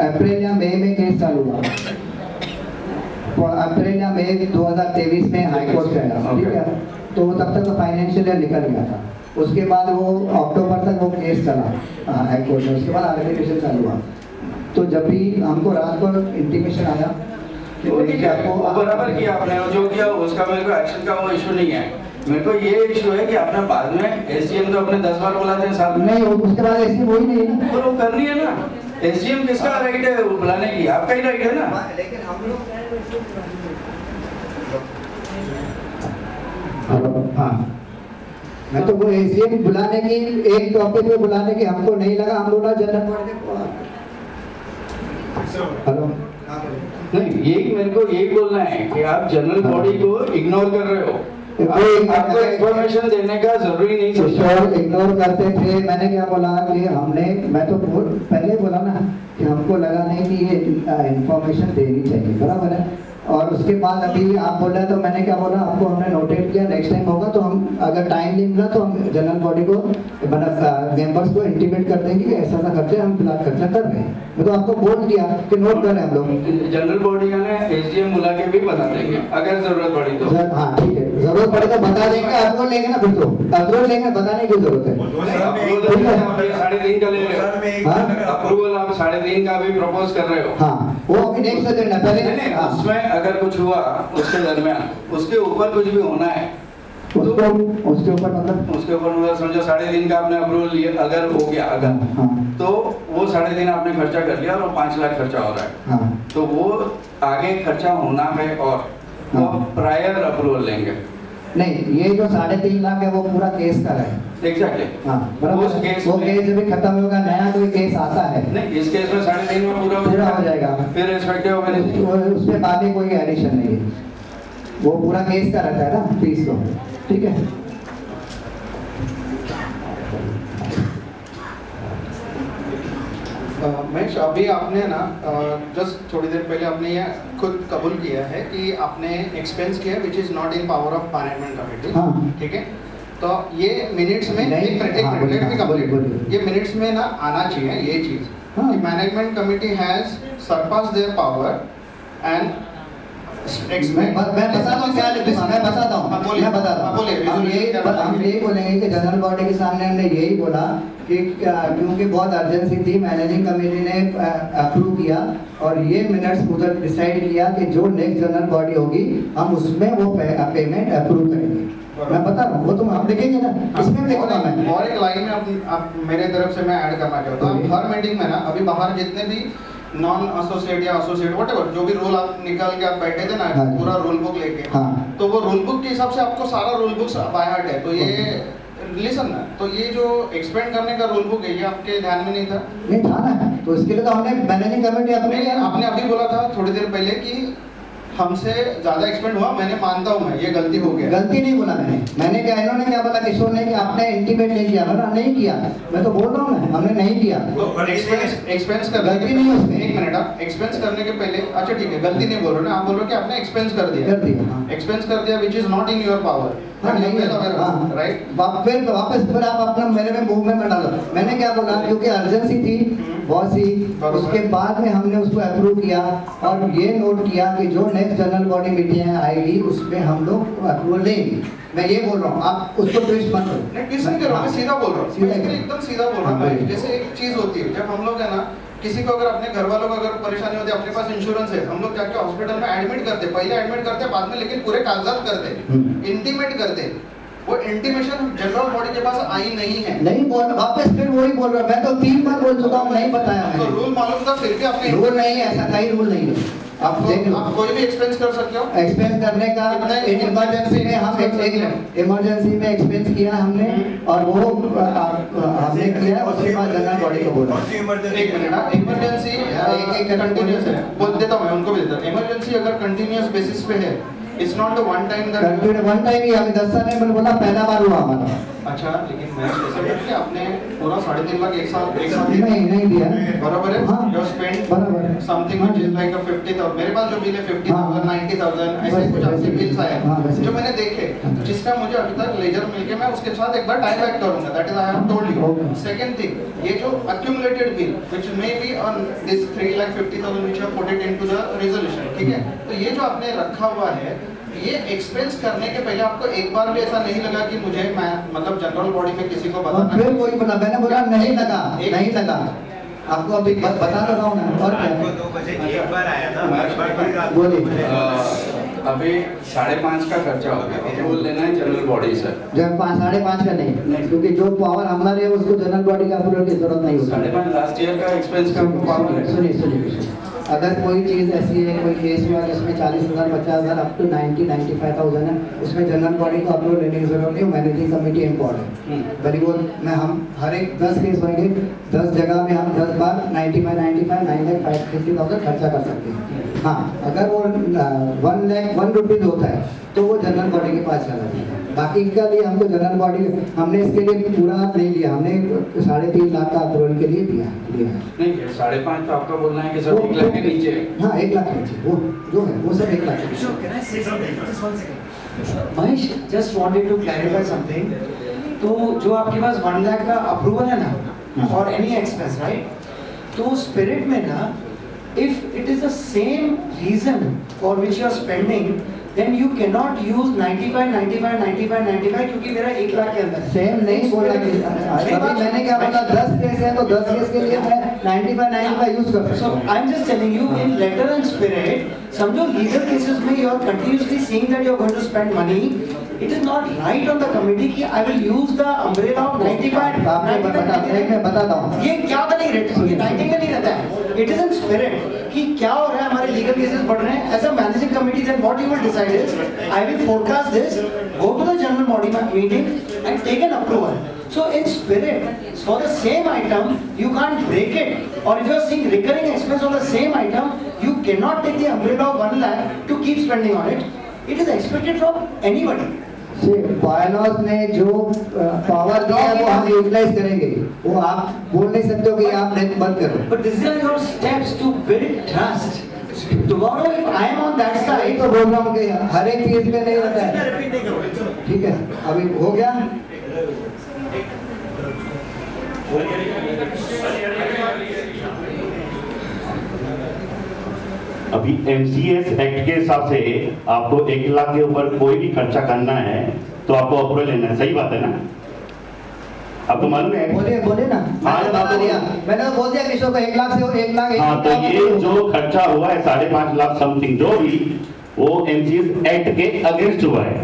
अप्रैल या मई में केस चालू हुआ, अप्रैल या मई 2023 में हाई कोर्ट से आया, ठीक है, तो तब तक तो फाइनेंशियल ईयर निकल गया था, उसके बाद वो अक्टूबर तक वो केस चला हाई कोर्ट में, उसके बाद आर्बिट्रेशन चालू हुआ। तो जब भी हमको रात को इंटीमेशन आया आपको बराबर किया आपने, जो किया उसका मेरे को एक्शन का वो इशू नहीं है, मेरे को ये इशू है कि आपने बाद में एसडीएम तो अपने 10 बार बुलाते हैं साथ में, नहीं उसके बाद एसडीएम वही नहीं है, तो वो करनी है ना। एसडीएम किसका राइट है बुलाने की? आपका ही राइट है ना। लेकिन हम लोग हाँ, मैं तो वो एसडीएम बुलाने की एक टॉपिक पे बुलाने की हमको नहीं लगा, हम बोला जनरल बॉडी हेलो नहीं, यही मेरे को यही बोलना है कि आप जनरल बॉडी को इग्नोर कर रहे हो, आपको इंफॉर्मेशन देने का जरूरी नहीं है। इग्नोर करते थे, मैंने क्या बोला कि हमने, मैं तो पहले बोला ना कि हमको लगा नहीं कि ये इंफॉर्मेशन देनी चाहिए, बराबर है। और उसके बाद अभी आप बोल रहे तो मैंने क्या बोला आपको, हमने नोटेट किया, नेक्स्ट टाइम होगा तो हम अगर टाइम नहीं मिला तो हम जनरल बॉडी को मतलब मेंबर्स को इंटीमेट कर देंगे कि ऐसा ना करते, हम फिलहाल खर्चा कर रहे हैं। मैं तो आपको बोल दिया कि नोट कर रहे हैं हम लोग। जनरल बॉडी का ना एसडीएम बुला के भी बता देंगे अगर जरूरत पड़ी तो। हाँ ठीक है, जरूरत पड़े तो बता देंगे, अप्रूवल लेंगे ना, फिर तो अप्रूवल लेंगे, बताने की जरूरत है। 3.5 का ले रहे हो अप्रूवल, आप 3.5 का भी प्रपोज कर रहे हो। हाँ वो अभी नेक्स्ट एजेंडा पहले उसमें अगर कुछ हुआ उसके दरमियान, उसके ऊपर कुछ भी होना है उसके ऊपर मतलब समझो 3.5 का आपने अप्रूवल लिया, अगर हो गया अगर तो वो 3.5 आपने खर्चा कर लिया और 5 लाख खर्चा हो रहा है, तो वो आगे खर्चा होना है और वो प्रायर अप्रूवल लेंगे। नहीं, ये जो 3.5 लाख है वो पूरा केस का है। एग्जैक्टली, हाँ बराबर, वो केस भी खत्म होगा, नया कोई केस आता है नहीं, इस केस में 3.5 में पूरा हो जाएगा, फिर रिस्पेक्टिव उसमें बाकी कोई एडिशन नहीं है, वो पूरा केस का रहता है ना फीस तो, ठीक है। महेश, अभी आपने ना जस्ट थोड़ी देर पहले आपने ये खुद कबूल किया है कि आपने एक्सपेंस किया which is not in power of management committee, ठीक है? तो ये मिनट्स में एक मिनट लेट मी कंप्लीट, ये मिनट्स में ना आना चाहिए ये चीज कि management committee has surpass their power and मैं बताता हूँ क्या लिखूंगा, मैं बताता हूँ हम यही बोलेंगे कि जनरल बॉडी के सामने हमने यही बोला कि क्योंकि बहुत अर्जेंसी थी, मैनेजिंग कमेटी ने अप्रूव किया और ये मिनट्स उधर डिसाइड किया कि जो नेक्स्ट जनरल बॉडी होगी हम उसमें वो पेमेंट अप्रूव करेंगे। मैं बता रहा हूँ, वो तुम आप लिखेंगे ना, इसमें लिखूंगा मैं। और एक लाइन में आप मेरे तरफ से मैं ऐड करना चाहता हूँ, हर मीटिंग में ना अभी बाहर जितने भी नॉन एसोसिएट या एसोसिएट व्हाटएवर जो भी रूल आप निकाल के आप बैठे थे ना, पूरा रूल बुक लेके, तो वो रूल बुक के हिसाब से आपको सारा रूल बुक बाय हार्ट है। तो ये लिसन ना, तो ये जो एक्सपेंड करने का रूल बुक है ये आपके ध्यान में नहीं था? नहीं था ना, तो इसके लिए तो हमने मैनेजिंग कमेटी आपने अभी बोला था थोड़ी देर पहले कि हमसे ज्यादा एक्सपेंड हुआ, मैंने मानता हूँ मैं ये गलती हो गया। गलती नहीं बोला मैंने क्या, इन्होंने क्या बोला किशोर ने कि आपने इंटीमेट नहीं किया, मैंने नहीं किया, मैं तो बोल रहा हूँ ना हमने नहीं किया। तो एक्सपेंस कर गलती नहीं है उसमें, एक मिनट, आप एक्सपेंस करने के पहले, अच्छा ठीक है गलती नहीं बोल रहे ना, आप बोल रहे हो कि आपने एक्सपेंस कर दिया, एक्सपेंस कर दिया विच is not in your power, right? फिर आप अपना मेरे में मुंह में डालो। मैंने क्या बोला, क्योंकि अर्जेंसी थी बहुत सी, उसके बाद में हमने उसको अप्रूव किया और ये नोट किया कि जो नेक्स्ट जनरल बॉडी मीटिंग आएगी उसमें हम लोग अप्रूवल लेंगे। मैं ये बोल रहा हूँ, आप उसको ट्विस्ट मत करो। नहीं ट्विस्ट नहीं कर रहा हूँ, मैं सीधा बोल रहा हूँ, एकदम सीधा बोल रहा हूँ। जैसे एक चीज होती है, जब हम लोग है ना किसी को अगर अपने घर वालों को अगर परेशानी होती है, अपने पास इंश्योरेंस है, हम लोग जाके हॉस्पिटल में एडमिट करते, पहले एडमिट करते बाद में, लेकिन पूरे कागजात करते, इंटीमेट करते, वो इंटीमेशन जनरल बॉडी के पास आई नहीं है। नहीं बोल, वापस फिर वही बोल रहा हूँ, मैं तो 3 बार बोल चुका हूँ, नहीं बताया तो रूल मालूम था फिर भी आपने रूल नहीं है, ऐसा कहीं रूल नहीं है। आप कोई भी एक्सपेंस कर सकते हो, एक्सपेंस करने का इमरजेंसी में हम इमरजेंसी में एक्सपेंस किया हमने और वो हमने किया, उसके बाद जनरल बॉडी को बोला। एक मिनट, इमरजेंसी एक कंटिन्यूअस है, बोल देता हूँ मैं उनको भी देता हूँ। इमरजेंसी अगर कंटिन्यूअस बेसिस पे है, it's not the one time that one time ही हमें 10 साल में बोला पहला बार हुआ हमारा। अच्छा, लेकिन मैं ऐसा करके आपने पूरा 3.5 लाख एक साथ नहीं दिया, बराबर है? You spend something which is like 50,000, मेरे पास जो बिल है 50,000 90,000 ऐसे कुछ आपसे बिल्स आए जो मैंने देखे, जिसका मुझे अभी तक लेजर मिल के मैं उसके साथ एक बार टाइम बैक करूंगा, that is I have told you. Second thing, ये जो accumulated bill which may be on this 3,50,000 which have put it into the resolution, ठीक है? तो ये जो आपने रखा हुआ है, ये एक्सपेंस करने के पहले आपको एक बार भी ऐसा नहीं लगा कि मुझे मैं मतलब जनरल बॉडी में किसी को बताना? फिर वही बोला, मैंने बोला नहीं लगा, नहीं लगा, आपको अभी बता रहा हूँ ना। और क्या 2 बजे एक बार आया था, बोलिए। अभी 5.5 का खर्चा हो गया, अप्रूवल लेना है जनरल बॉडी से। जब 5.5 का नहीं, क्योंकि जो पावर हमारे है उसको जनरल बॉडी का अप्रूवल की जरूरत नहीं होती। 5.5 लास्ट ईयर का एक्सपेंस का पावर है। सुनिए, अगर कोई चीज़ ऐसी है, कोई केस हुआ जिसमें 40,000 50,000 अप टू 90-95,000 है, उसमें जनरल बॉडी को अप्रूवल लेने की जरूरत नहीं, मैनेजिंग कमेटी इम्पोर्टेंट है। वेरी गुड, मैं हम हर एक 10 केस होंगे, 10 जगह में हम 10 बार 95 9,50,000 खर्चा कर सकते हैं। हाँ, अगर वो 1 लाख 1 रुपीज़ होता है तो वो जनरल बॉडी के पास चला जाएगा। बाकी का लिए हमको जनरल बॉडी हमने इसके लिए पूरा नहीं लिया, हमने 3.5 लाख का अप्रूवल के लिए दिया नहीं, 5.5 तो आपका बोलना है कि सब 1 लाख के नीचे। हाँ, 1 लाख के नीचे वो जो है वो सब 1 लाख के नीचे। Mahesh, just wanted to clarify something. तो जो आपके पास 1 लाख का अप्रूवल है ना फॉर एनी एक्सपेंस, राइट? तो स्पिरिट में ना, if it is the same reason for which you are spending, then you cannot use 95 क्योंकि मेरा 1 लाख के अंदर सेम नहीं बोला कि अभी मैंने क्या बोला 10 केस है तो 10 केस के लिए मैं 95 यूज कर सकता हूं। So I'm just telling you in letter and spirit, समझो लीगल केसेस में you are continuously saying that you are going to spend money. It is not right on the committee कि I will use the umbrella of 95. मैं बताता हूँ ये क्या होता नहीं रहता, ये 90 का नहीं रहता है। It is in spirit कि क्या हो रहा है, हमारे लीगल केसेस बढ़ रहे हैं। As a managing committee, then what you will decide is, I will forecast this, go to the general body meeting and take an approval. So in spirit, for the same item, you can't break it. Or if you are seeing recurring expense on the same item, you cannot take the umbrella of 1 lakh to keep spending on it. It is expected from anybody. Bylaws ने जो power दिया है वो हम utilise करेंगे, वो आप बोल नहीं सकते हो कि आप नेट बंद करो। But these are your steps to build trust. Tomorrow if I am on that side, तो बोल रहा हूँ कि हर एक चीज में नहीं होता है। ठीक है, अभी हो गया। अभी MCS एक्ट के हिसाब से आपको 1 लाख के ऊपर कोई भी खर्चा करना है तो आपको अप्रूवल लेना है, सही बात है ना? आपको मालूम है? बोले ना, मैंने बोल दिया किसी को 1 लाख से 1 लाख। हाँ, तो ये जो खर्चा हुआ है 5.5 लाख समथिंग जो भी, वो MCS एक्ट के अगेंस्ट हुआ है,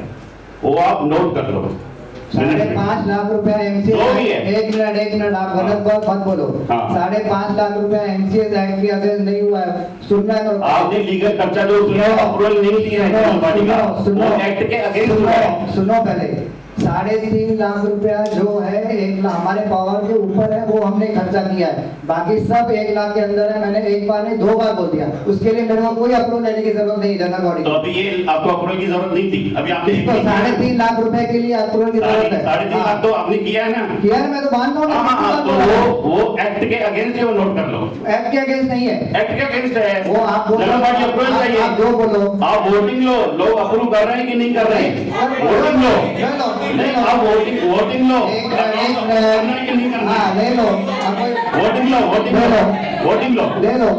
वो आप नोट कर लो। 5.5 लाख रुपया MCS, एक मिनट आप गलत मत बोलो। 5.5 लाख रुपया MCS एक्ट के अगेंस्ट नहीं हुआ है, सुनना है तो आपने लीगल खर्चा जो सुना अप्रूवल नहीं दिया है, वो एक्ट के अगेंस्ट हुआ है। सुनो पहले, 3.5 लाख रुपया जो है 1 लाख हमारे पावर के ऊपर है, वो हमने खर्चा किया है, बाकी सब 1 लाख के अंदर है। मैंने एक बार नहीं 2 बार बोल दिया, उसके लिए मेरे को कोई अप्रूवल लेने की जरूरत नहीं जनरल बॉडी। तो अभी ये आपको अप्रूवल की जरूरत नहीं थी, अभी आपने 3.5 लाख रुपए के लिए अप्रूवल की जरूरत है। 3.5 लाख तो आपने किया है ना? किया है, मैं तो मान रहा हूँ। तो वो एक्ट के अगेंस्ट है, वो नोट कर लो। एक्ट के अगेंस्ट नहीं है, एक्ट के अगेंस्ट है, वो आप जनरल बॉडी अप्रूवल चाहिए। आप जो बोलो, आप वोटिंग लो, लोग अप्रूव कर रहे हैं कि नहीं कर रहे हैं, वोटिंग लो। नहीं, आप वोटिंग लो, हाँ ले लो, वोटिंग लो, वोटिंग लो, ले लो।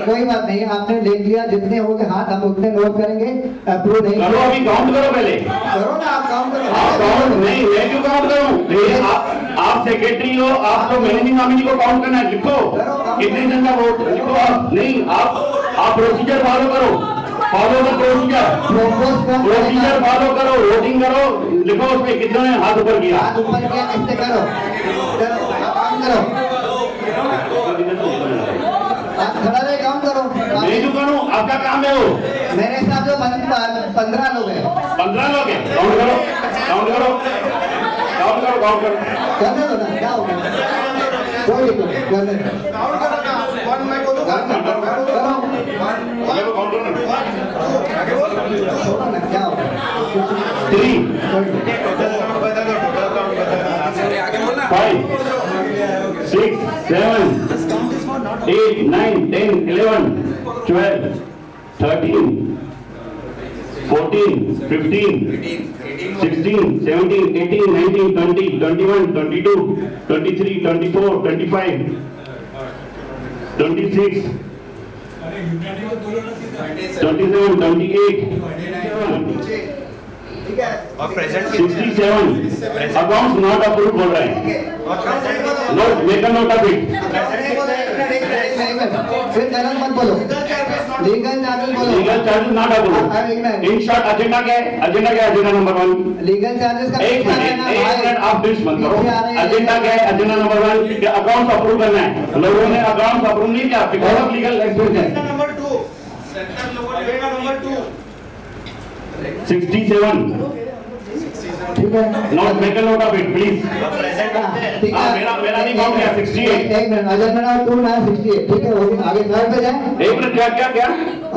कोई बात नहीं, आपने देख लिया, जितने हो गए हाथ हम उतने नोट करेंगे, अप्रूव नहीं करो। अभी काउंट करो, पहले करो ना, आप काउंट करो। आप काउंट नहीं, मैं क्यों काउंट करूं? आप सेक्रेटरी हो, आपको मैनेजिंग कमेटी को काउंट करना है, लिखो कितने जन का वोट, लिखो आप। नहीं, आप प्रोसीजर फॉलो करो, फॉलो द प्रोसीजर फॉलो करो, वोटिंग करो, लिखो उसमें कितने ने हाथ ऊपर किया। हाथ ऊपर किया किसने? करो, काम करो, खड़ा रहे, काम करो। मैं क्यों करूं? आपका काम है वो। मेरे हिसाब से 15 लोग हैं। 15 लोग हैं, काउंट करो, काउंट करो, काउंट करो, काउंट करो। करने दो ना, क्या हो गया? कोई नहीं, करने दो। काउंट करो ना, 1 मैं बोलूं, करो, छोड़ो ना, क्या हो गया? 3 5 6 7 8 9 10 11 12 13 14 15 16 17 18 19 20 21 22 23 24 25 26 27 28 और प्रेजेंट 67 अकाउंट्स नॉट अप्रूव बोल रहे हैं। Note make a note of it. फिर गलत मत बोलो, लीगल चार्जेस बोलो। Legal charges not approve. In short agenda क्या है? एजेंडा क्या है? एजेंडा नंबर 1 लीगल चार्जेस का एक मिनट आप प्लीज मत करो। एजेंडा क्या है? एजेंडा नंबर 1 अकाउंट्स अप्रूव करना है। लोगों ने अकाउंट्स अप्रूव नहीं किया because of legal expense. Number 2 agenda number 2 67 ठीक है, not make a note of it please. मेरा नहीं काउंट किया। 68 एक मिनट, एजेंडा नंबर 2 ना 68, ठीक है, वो भी आगे थर्ड पे जाए। एक मिनट, क्या क्या क्या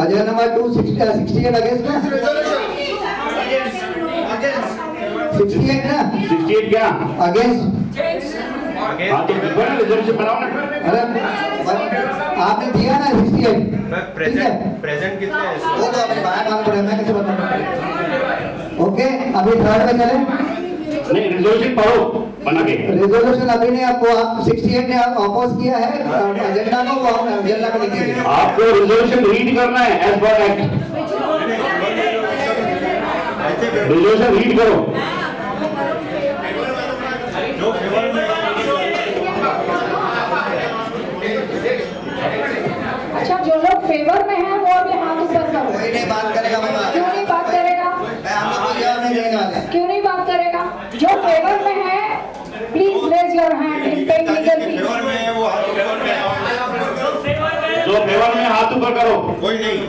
एजेंडा नंबर 2 68 अगेंस्ट ना, 68 ना, 68 क्या अगेंस्ट। हाँ तो रिजोल्यूशन बनाओ ना। अरे आपने दिया ना 68, प्रेजेंट कितने हैं? वो तो अपने बाहर मालूम पड़ेगा, मैं कैसे बताऊं? ओके, अभी थर्ड पे चले। नहीं, रिजोल्यूशन पढ़ो बना के। रिजोल्यूशन अभी नहीं, आपको आप 68 ने आप अपोज किया है एजेंडा को, वो हम एजेंडा को लिखेंगे। आपको रिजोल्यूशन रीड करना है as per act. Resolution read करो। अच्छा, जो लोग फेवर में हैं वो अभी हाथ ऊपर करो। कोई नहीं बात करेगा, क्यों नहीं बात करेगा? मैं हम लोग को जवाब नहीं देने वाले। क्यों नहीं बात करेगा? जो फेवर में है please raise your hand in paying legal fees. जो फेवर में हाथ ऊपर करो। कोई नहीं,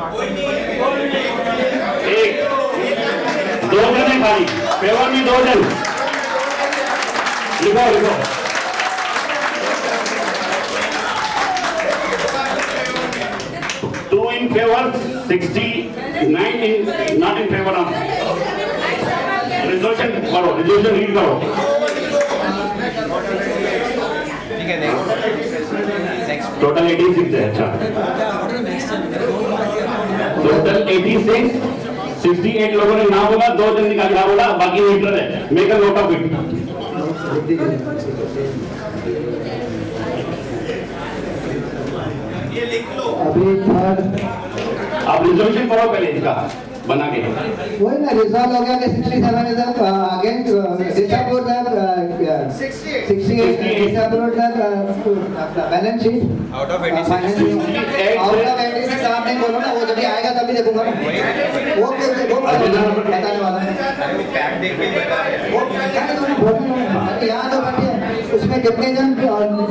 1 2 जन है खाली, फेवर में 2 जन। लिखो लिखो। in favor, 69 not in favor of. Resolution करो, resolution read करो. Total 86 है, अच्छा. Total 86, 68 लोगों ने ना बोला, 2 जन ने ना बोला, बाकी न्यूट्रल है. Make a note of it. ये लिख लो. अभी आप रिजोल्यूशन करो पहले इसका बना के. वही ना रिजॉल्व हो गया कि 67 is against disapprove the 68 disapprove the balance sheet out of 86 आप नहीं बोलो ना, वो जब आएगा तभी देखूंगा ना. वो बताने वाला है वो यहाँ तो बैठिए, उसमें कितने जन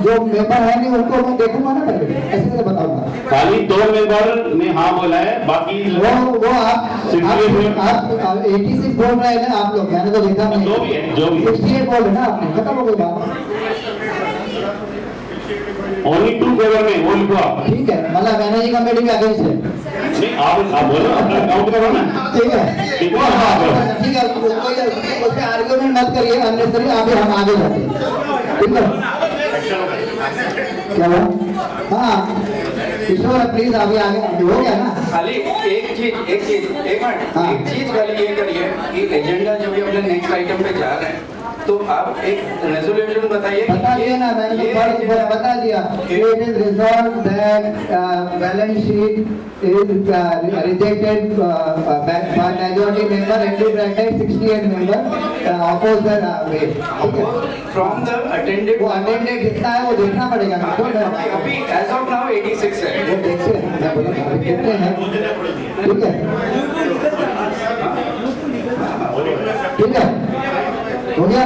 जो मेंबर है नहीं उनको मैं देखूंगा ना पहले, ऐसे कैसे बताऊंगा. खाली 2 मेंबर ने हाँ बोला है, बाकी वो आप 86 बोल रहे हैं ना आप लोग, मैंने तो देखा नहीं. जो भी 68 बोल रहे ना आपने, खत्म हो गई बात. ओनली 2 फेवर में वो लिखो आप. ठीक है, मतलब मैनेजिंग कमेटी के अगेंस्ट है. नहीं आप बोलो, अपना काउंट करो ना. ठीक है लिखो आप. ठीक है, कोई उसमें आर्गुमेंट मत करिए अननेसेसरी. अभी हम आगे जाते हैं, ठीक है. क्या हुआ? हाँ किशोर प्लीज अभी आगे हो गया ना. खाली एक चीज एक चीज खाली ये करिए कि एजेंडा जब भी अपने नेक्स्ट आइटम पे जा रहे हैं तो आप एक रेजोल्यूशन बताइए. बता दिया ना मैंने, बता दिया. It is resolved that balance sheet is rejected by majority member and 68 member oppose the way. From the attended, वो attended कितना है वो देखना पड़ेगा ना. अभी as of now 86 है. वो देखते हैं कितने हैं. ठीक है ठीक है, हो गया.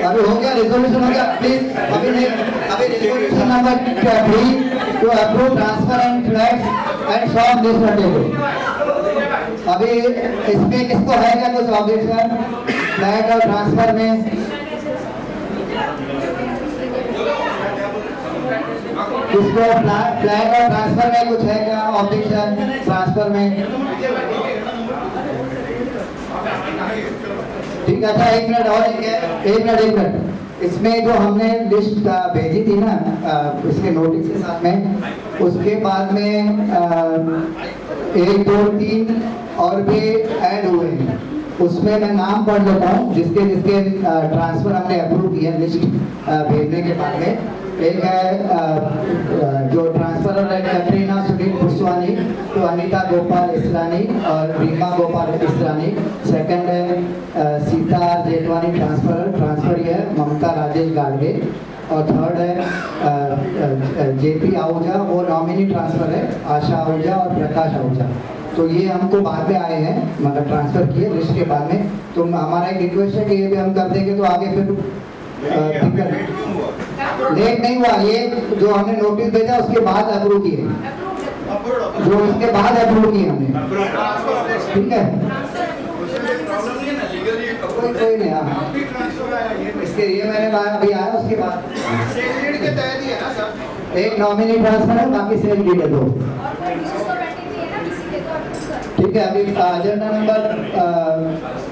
अभी हो गया, रिजोल्यूशन हो गया. प्लीज अभी नहीं, अभी resolution number 3 to approve transfer and flats and shop list table. अभी इसमें किसको है क्या कुछ ऑब्जेक्शन फ्लैट और ट्रांसफर में? किसको फ्लैट और ट्रांसफर में कुछ है क्या ऑब्जेक्शन ट्रांसफर में? ठीक है, अच्छा 1 मिनट और. एक मिनट इसमें जो हमने लिस्ट भेजी थी ना इसके नोटिस के साथ में, उसके बाद में 1 2 3 और भी ऐड हुए हैं. उसमें मैं नाम पढ़ लेता हूँ जिसके ट्रांसफर हमने अप्रूव किया लिस्ट भेजने के बाद में. एक है जो ट्रांसफर है कैटरीना सुनील पुष्वानी तो अनीता गोपाल इसरानी और रीमा गोपाल इसरानी. सेकंड है सीता जेठवानी ट्रांसफर है ममता राजेश गाड़गे. और थर्ड है जेपी आहूजा, वो नॉमिनी ट्रांसफर है आशा आहूजा और प्रकाश आहूजा. तो ये हमको बाद में आए हैं, मतलब ट्रांसफर किए लिस्ट के बाद में. तो हमारा एक रिक्वेस्ट है कि ये भी हम कर देंगे तो आगे फिर लेट नहीं हुआ. ये जो हमने नोटिस भेजा उसके बाद अप्रूव किए, जो इसके बाद अप्रूव किए हमने. ठीक है, कोई नहीं. हाँ इसके ये मैंने अभी आया उसके बाद एक नॉमिनी ट्रांसफर है, बाकी सेल डीड है 2. ठीक है, अभी एजेंडा नंबर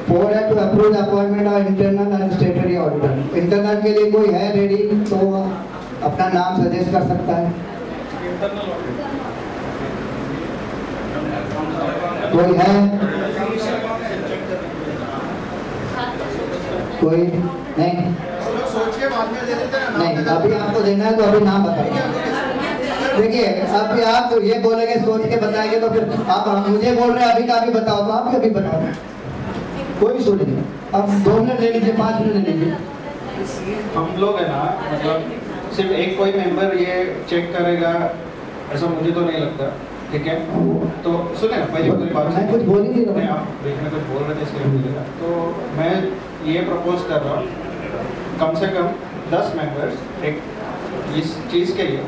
4 है to approve the appointment of internal and statutory auditor. Internal के लिए कोई है रेडी तो अपना नाम सजेस्ट कर सकता है. कोई है? कोई नहीं? नहीं, अभी आपको देना है तो अभी नाम बताइए. देखिए अभी आप ये बोलेंगे सोच के बताएंगे तो फिर आप मुझे बोल रहे हैं अभी का अभी बताओ, तो आप अभी बताओ. कोई सोच नहीं. अब 2 मिनट ले लीजिए, 5 मिनट ले लीजिए. हम लोग है ना, मतलब सिर्फ एक कोई मेंबर ये चेक करेगा ऐसा मुझे तो नहीं लगता. ठीक है, तो सुने ना पहले पूरी बात. मैं कुछ बोल ही नहीं रहा. आप देखने कुछ बोल रहे थे इसलिए बोलेगा. तो मैं ये प्रपोज कर रहा हूँ कम से कम 10 मेंबर्स एक इस चीज़ के लिए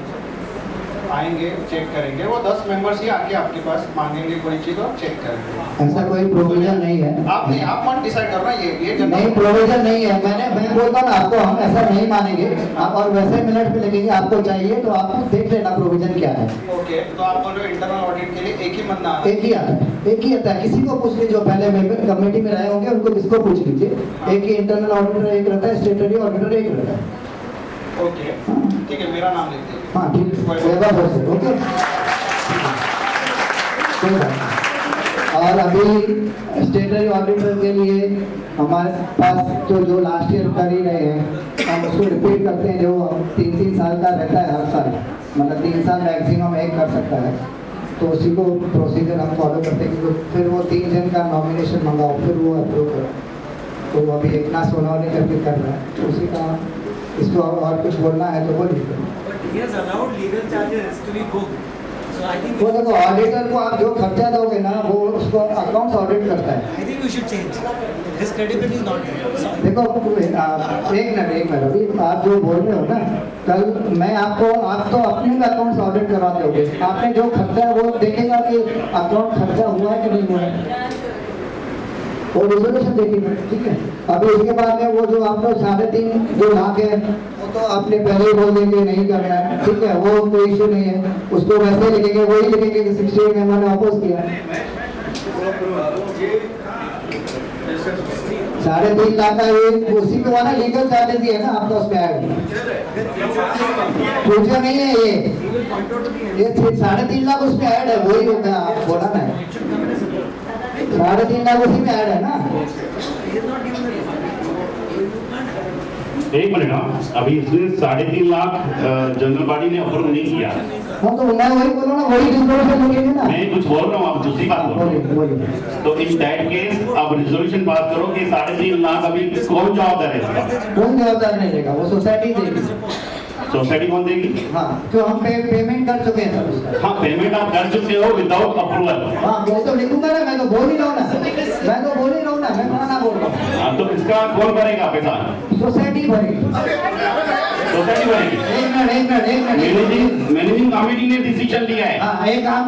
आएंगे चेक करेंगे, वो 10 मेंबर्स ही आके आपके पास मांगेंगे कोई चीज और चेक करेंगे। ऐसा कोई प्रोविजन नहीं है। आप मत डिसाइड करना, ये नहीं प्रोविजन नहीं है। मैं बोलता हूँ आपको, हम ऐसा नहीं मानेंगे आप, और वैसे मिनट पे लगेंगे। आपको चाहिए तो आप देख लेना प्रोविजन क्या है। ओके, तो आप बोल रहे हो इंटरनल ऑडिट के लिए एक ही बंदा आता है? एक ही आता है। किसी को पूछ लीजिए जो पहले मेंबर कमेटी में रहे होंगे, उनको किसको पूछ लीजिए। एक ही इंटरनल ऑडिटर एक रहता है, स्टेटरी ऑडिटर एक रहता है। ओके ठीक है, मेरा नाम लिख दीजिए। हाँ ठीक है, ओके। कोई बात नहीं। और अभी स्टेटरी ऑडिटर के लिए हमारे पास जो लास्ट ईयर कर ही रहे हैं, हम उसको रिपीट करते हैं। जो 3 साल का रहता है हर साल, मतलब 3 साल मैक्सिमम एक कर सकता है, तो उसी को प्रोसीजर हम फॉलो करते हैं। क्योंकि फिर वो 3 जन का नॉमिनेशन मंगाओ, फिर वो अप्रूव करो। तो अभी एक ना सोनावली करके कर रहा है, तो उसी का इसको और कुछ बोलना है तो बोलिए। वो देखो, ऑडिटर को आप जो खर्चा दोगे ना, वो उसको अकाउंट्स ऑडिट करता है। देखो एक मिनट अभी आप जो बोल रहे हो ना, कल मैं आप तो अपने अकाउंट्स ऑडिट करवाते होगे। आपने जो खर्चा है वो देखेगा कि अकाउंट खर्चा हुआ है कि नहीं हुआ है, वो रिजोल्यूशन देखेंगे, ठीक है। अभी उसके बाद में वो जो आप लोग 3.5 जो लाख है, वो तो आपने पहले ही बोल देंगे नहीं करना है, ठीक है, वो कोई इश्यू नहीं है। उसको वैसे लिखेंगे, वही लिखेंगे कि 68 मेंबर ने अपोज किया। 3.5 लाख का ये उसी पे वाला लीगल चार्जेस ही है ना आपका, उसमें ऐड पूछा नहीं है। ये 3.5 लाख उसमें ऐड है, वही होगा आप बोला ना, 3.5 लाख उसी में ऐड है ना। एक मिनट, हाँ अभी इसने 3.5 लाख जनरल बॉडी ने अप्रूव नहीं किया। हाँ तो मैं वही बोल रहा हूँ, वही रिजोल्यूशन लिखेंगे ना। मैं कुछ बोल रहा हूँ, आप दूसरी बात बोल रहे हैं। तो इन दैट केस आप रिजोल्यूशन पास करो कि 3.5 लाख अभी कौन जवाबदार है इसका? कौन जवाबदार नहीं देगा, वो सोसाइटी देगी। सोसाइटी कौन देगी? हाँ, तो हम पेमेंट कर चुके हैं सर। हाँ, पेमेंट आप कर चुके हो विदाउट अप्रूवल। हाँ, वो तो लिखूंगा ना, मैं तो बोल ही रहा हूँ ना, मैं मना बोल रहा हूँ। हाँ, तो इसका कौन भरेगा पैसा? सोसाइटी भरेगी। सोसाइटी भरेगी। एक मिनट। मैनेजिंग कमेटी ने डिसीजन लिया है। हाँ, एक काम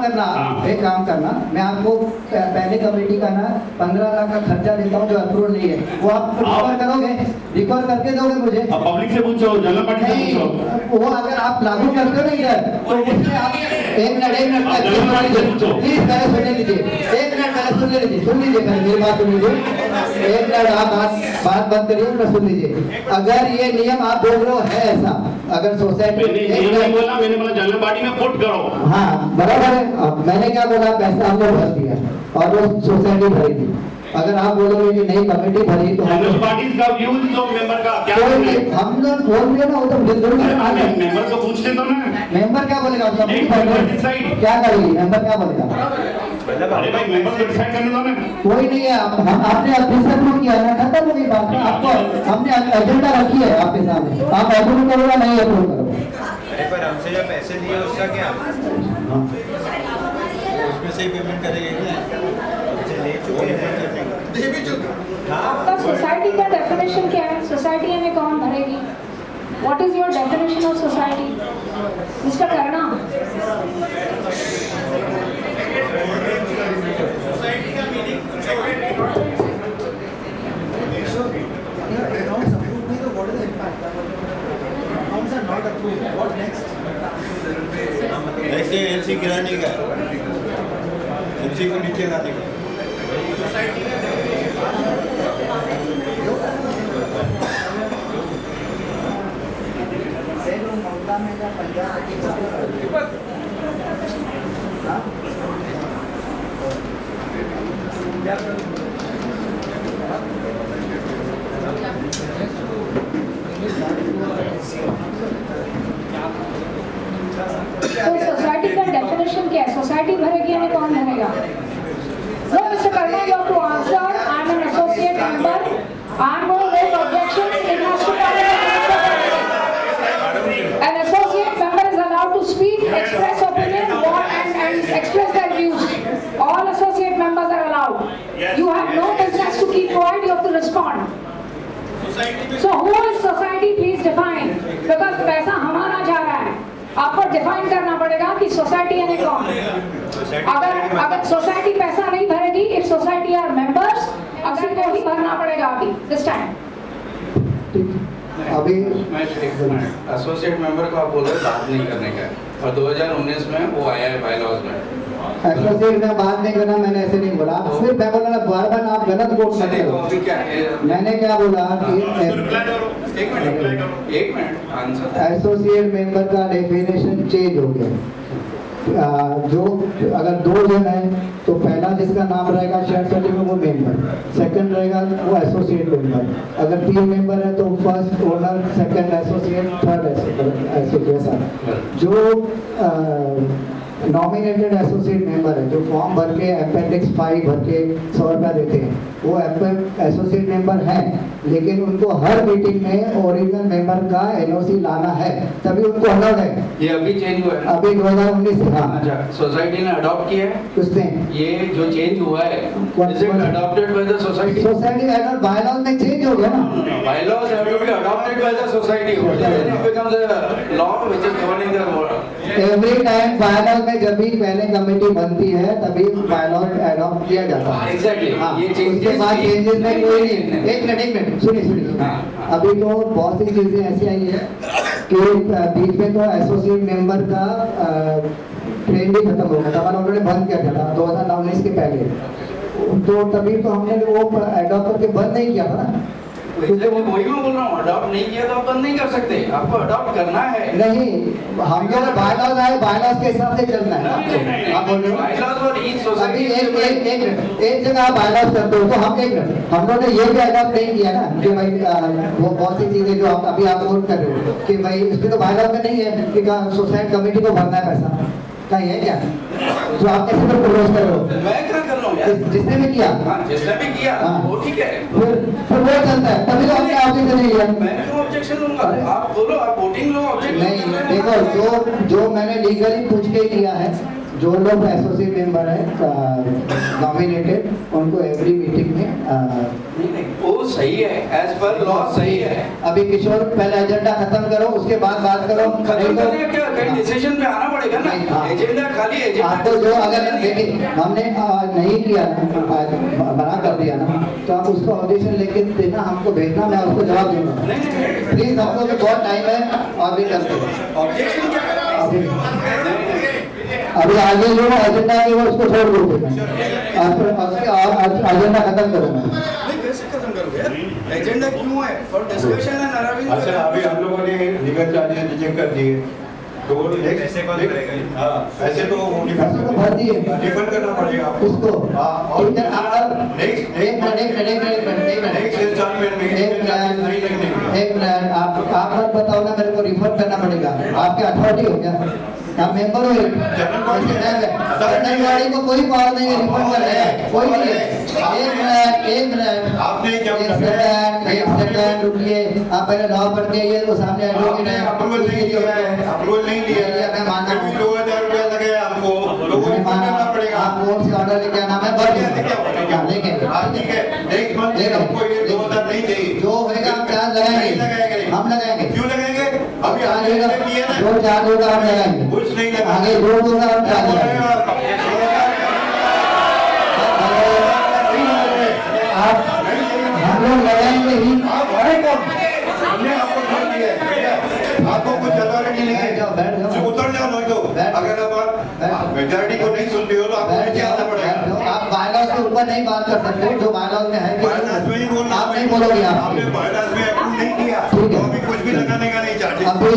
करना, मैं आपको पहले कमेटी का ना 15 लाख का खर्चा देता हूँ जो अप्रूवल नहीं है, वो आप रिकवर करोगे, रिकवर करके दोगे मुझे। पब्लिक से पूछो, जनरल बॉडी से पूछो। वो अगर आप लागू करते हो ना इधर, तो उसमें आप एक मिनट प्लीज पहले सुन लीजिए, एक मिनट पहले सुन लीजिए पहले मेरी बात सुन लीजिए। एक मिनट आप बात बंद करिए, मैं सुन लीजिए। अगर ये नियम आप बोल रहे हो है ऐसा, अगर सोसाइटी मैंने बोला जनरल बॉडी में पुट करो। हाँ बराबर है, मैंने क्या बोला, पैसा हमने भर दिया और वो सोसाइटी भरेगी। अगर आप बोलोगे कि नहीं कमेटी भरी तो जनरल बॉडीज का व्यूज तो मेंबर का क्या है? हम लोग बोल रहे ना, वो तो मेंबर को पूछते तो ना, मेंबर क्या बोलेगा, क्या करेगी मेंबर, क्या बोलेगा? अरे भाई मेंबर को डिसाइड करने दो ना। कोई नहीं है, आपने अप्रूव अप्रूव किया ना, खत्म हो गई बात। आपको हमने एजेंडा रखी है आपके सामने, आप अप्रूव करोगे नहीं अप्रूव करोगे। पर हमसे जो पैसे लिए उसका क्या? उसमें से ही पेमेंट करेंगे, आपका सोसाइटी का डेफिनेशन क्या है? सोसाइटी हमें कौन भरेगी? What is your definition of society? Mister करना, सोसाइटी का मीनिंग ऐसे एलसी गिराने का, एलसी को नीचे लाने का। तो सोसाइटी का डेफिनेशन क्या है? सोसाइटी भरेगी हमें कौन भरेगा? So Mr. Karna, you have to answer. I'm an associate member. I'm going to make objections. It has to come in the An associate member is allowed to speak, express opinion, and express their views. All associate members are allowed. You have no business to keep quiet. You have to respond. So who is society? Please define. Because पैसा हमारा जा रहा है, आपको फटाफट define करना पड़ेगा कि सोसाइटी यानी कौन। अगर सोसाइटी पैसा नहीं भरेगी, इफ सोसाइटी आर मेंबर्स, अगर को ही भरना पड़ेगा अभी दिस टाइम। अभी मैं एसोसिएट मेंबर को आप बोल रहे बात नहीं करने का, और 2019 में वो आया है बायलॉज में। एसोसिएट में बात नहीं करना, मैंने ऐसे नहीं बोला। सिर्फ मैं बोला बार-बार आप गलत कोट मत करो। मैंने क्या बोला कि एक मिनट आंसर। एसोसिएट मेंबर का डेफिनेशन चेंज हो गया। जो अगर 2 जन हैं तो पहला जिसका नाम रहेगा शेयर सर्टिफिकेट वो मेंबर, सेकंड रहेगा वो एसोसिएट मेंबर। अगर 3 मेंबर है तो first owner, second associate, third associate. जो नॉमिनेटेड एसोसिएट मेंबर है, जो फॉर्म भर के अपेंडिक्स 5 भर के 100 रुपया देते हैं, वो एसोसिएट मेंबर हैं, लेकिन उनको हर मीटिंग में ओरिजिनल मेंबर का एनओसी लाना है, तभी उनको अलाउड है। ये अभी चेंज हुआ है, अभी 2019 से। हाँ, अच्छा, सोसाइटी ने अडॉप्ट किया है। किसने? ये जो चेंज हुआ है, is it adopted by the society? Society bylaws में चेंज हो गया ना। Bylaws have to be adopted by the society, then it becomes a law which is governing the every time bylaws में जब भी पहले कमेटी बनती है तभी बायलॉज अडॉप्ट किया जाता है। एग्जैक्टली। हाँ, ये उसके बाद चेंजेस में कोई नहीं। एक मिनट सुनिए। अभी तो बहुत सी चीजें ऐसी आई है कि बीच में तो एसोसिएट मेंबर का ट्रेन भी खत्म हो गया था, उन्होंने बंद किया था 2019 के पहले। तो तभी तो हमने वो अडॉप्ट करके बंद नहीं किया था ना। वही मैं बोल रहा हूँ, अडॉप्ट नहीं किया तो आप बंद नहीं कर सकते, आपको अडॉप्ट करना है। नहीं, हम जो बायलॉज आए बायलॉज के हिसाब से चलना है। आप बोल रहे हो बायलॉज और ईच सोसाइटी। एक जगह आप बायलॉज करते हो तो हम लोगों ने ये भी अडॉप्ट नहीं किया ना कि भाई वो बहुत सी चीजें जो आप अभी आप नोट कर रहे हो कि भाई इसके तो बायलॉज में नहीं है कि सोसाइटी कमेटी को भरना है पैसा, कहीं है क्या? जो आप कैसे प्रपोज कर रहे हो? मैं क्या कर रहा हूँ? जिसने भी किया, जिसने भी किया वो ठीक है, फिर वो चलता है, तभी तो हमने ऑब्जेक्शन नहीं लिया। मैं क्यों ऑब्जेक्शन लूंगा? आप बोलो, आप वोटिंग लो, ऑब्जेक्ट नहीं। देखो, जो मैंने लीगली पूछ के किया है, जो लोग एसोसिएट मेंबर है नॉमिनेटेड, उनको एवरी मीटिंग में वो सही है, एज पर लॉ सही है। अभी किशोर पहले एजेंडा खत्म करो, उसके बाद बात करो। खत्म करने क्या, कहीं डिसीजन पे आना पड़ेगा ना। एजेंडा खाली एजेंडा आपको जो अगर देखिए हमने नहीं किया, मना कर दिया ना, तो आप उसको ऑडिशन लेके देना, हमको भेजना, मैं उसको जवाब दूंगा। प्लीज, हम लोग बहुत टाइम है और भी करते अभी आगे जो एजेंडा है वो उसको छोड़ दो, एजेंडा खत्म करूंगा। खत्म करोगे? एजेंडा क्यों है? For discussion and arriving. अच्छा, अभी हम लोगों ने लीगल चार्जेस रिजेक्ट कर दिए, तो ऐसे कौन करेगा? हाँ, ऐसे तो भर दिए, रिफंड करना पड़ेगा उसको। और एक मिनट, आप मत बताओ ना, मेरे को रिफंड करना पड़ेगा। आपके अथॉरिटी हो क्या? आप मेंबर हो? गाड़ी को कोई पावर नहीं है रिफंड करने का, कोई नहीं है। एक मिनट आपने एक सेकंड रुकिए। आप पहले लॉ पढ़ के ये तो सामने एडवोकेट है, अप्रूवल नहीं लिया है, अप्रूवल नहीं लिया। मैं मानता हूँ 2000 रुपया लगेगा आपको, लोगों को करना पड़ेगा। आप कोर्ट से ऑर्डर लेके आना, मैं बढ़ लेके ठीक है, नेक्स्ट मंथ आपको ये 2000 नहीं चाहिए। जो होगा हम चार्ज लगाएंगे, हम लगाएंगे। क्यों लगाएंगे? अभी आपने किया ना, जो चार्ज होगा हम लगाएंगे, कुछ नहीं लगा। आगे जो होगा हम चार्ज लगाएंगे। हम लोग लगाएंगे ही। हमने आपको छोड़ दिया है, आपको कुछ अथॉरिटी नहीं है। उतर जाओ, नहीं तो अगर आप मेजॉरिटी को नहीं सुनते हो तो आपको नीचे आना पड़ेगा। आप बायलॉज के ऊपर नहीं बात कर सकते, जो बायलॉज में है आप नहीं बोलोगे। आपने बायलॉज में अप्रूव नहीं किया तो अभी कुछ भी लगाने का नहीं चार्जेस। अभी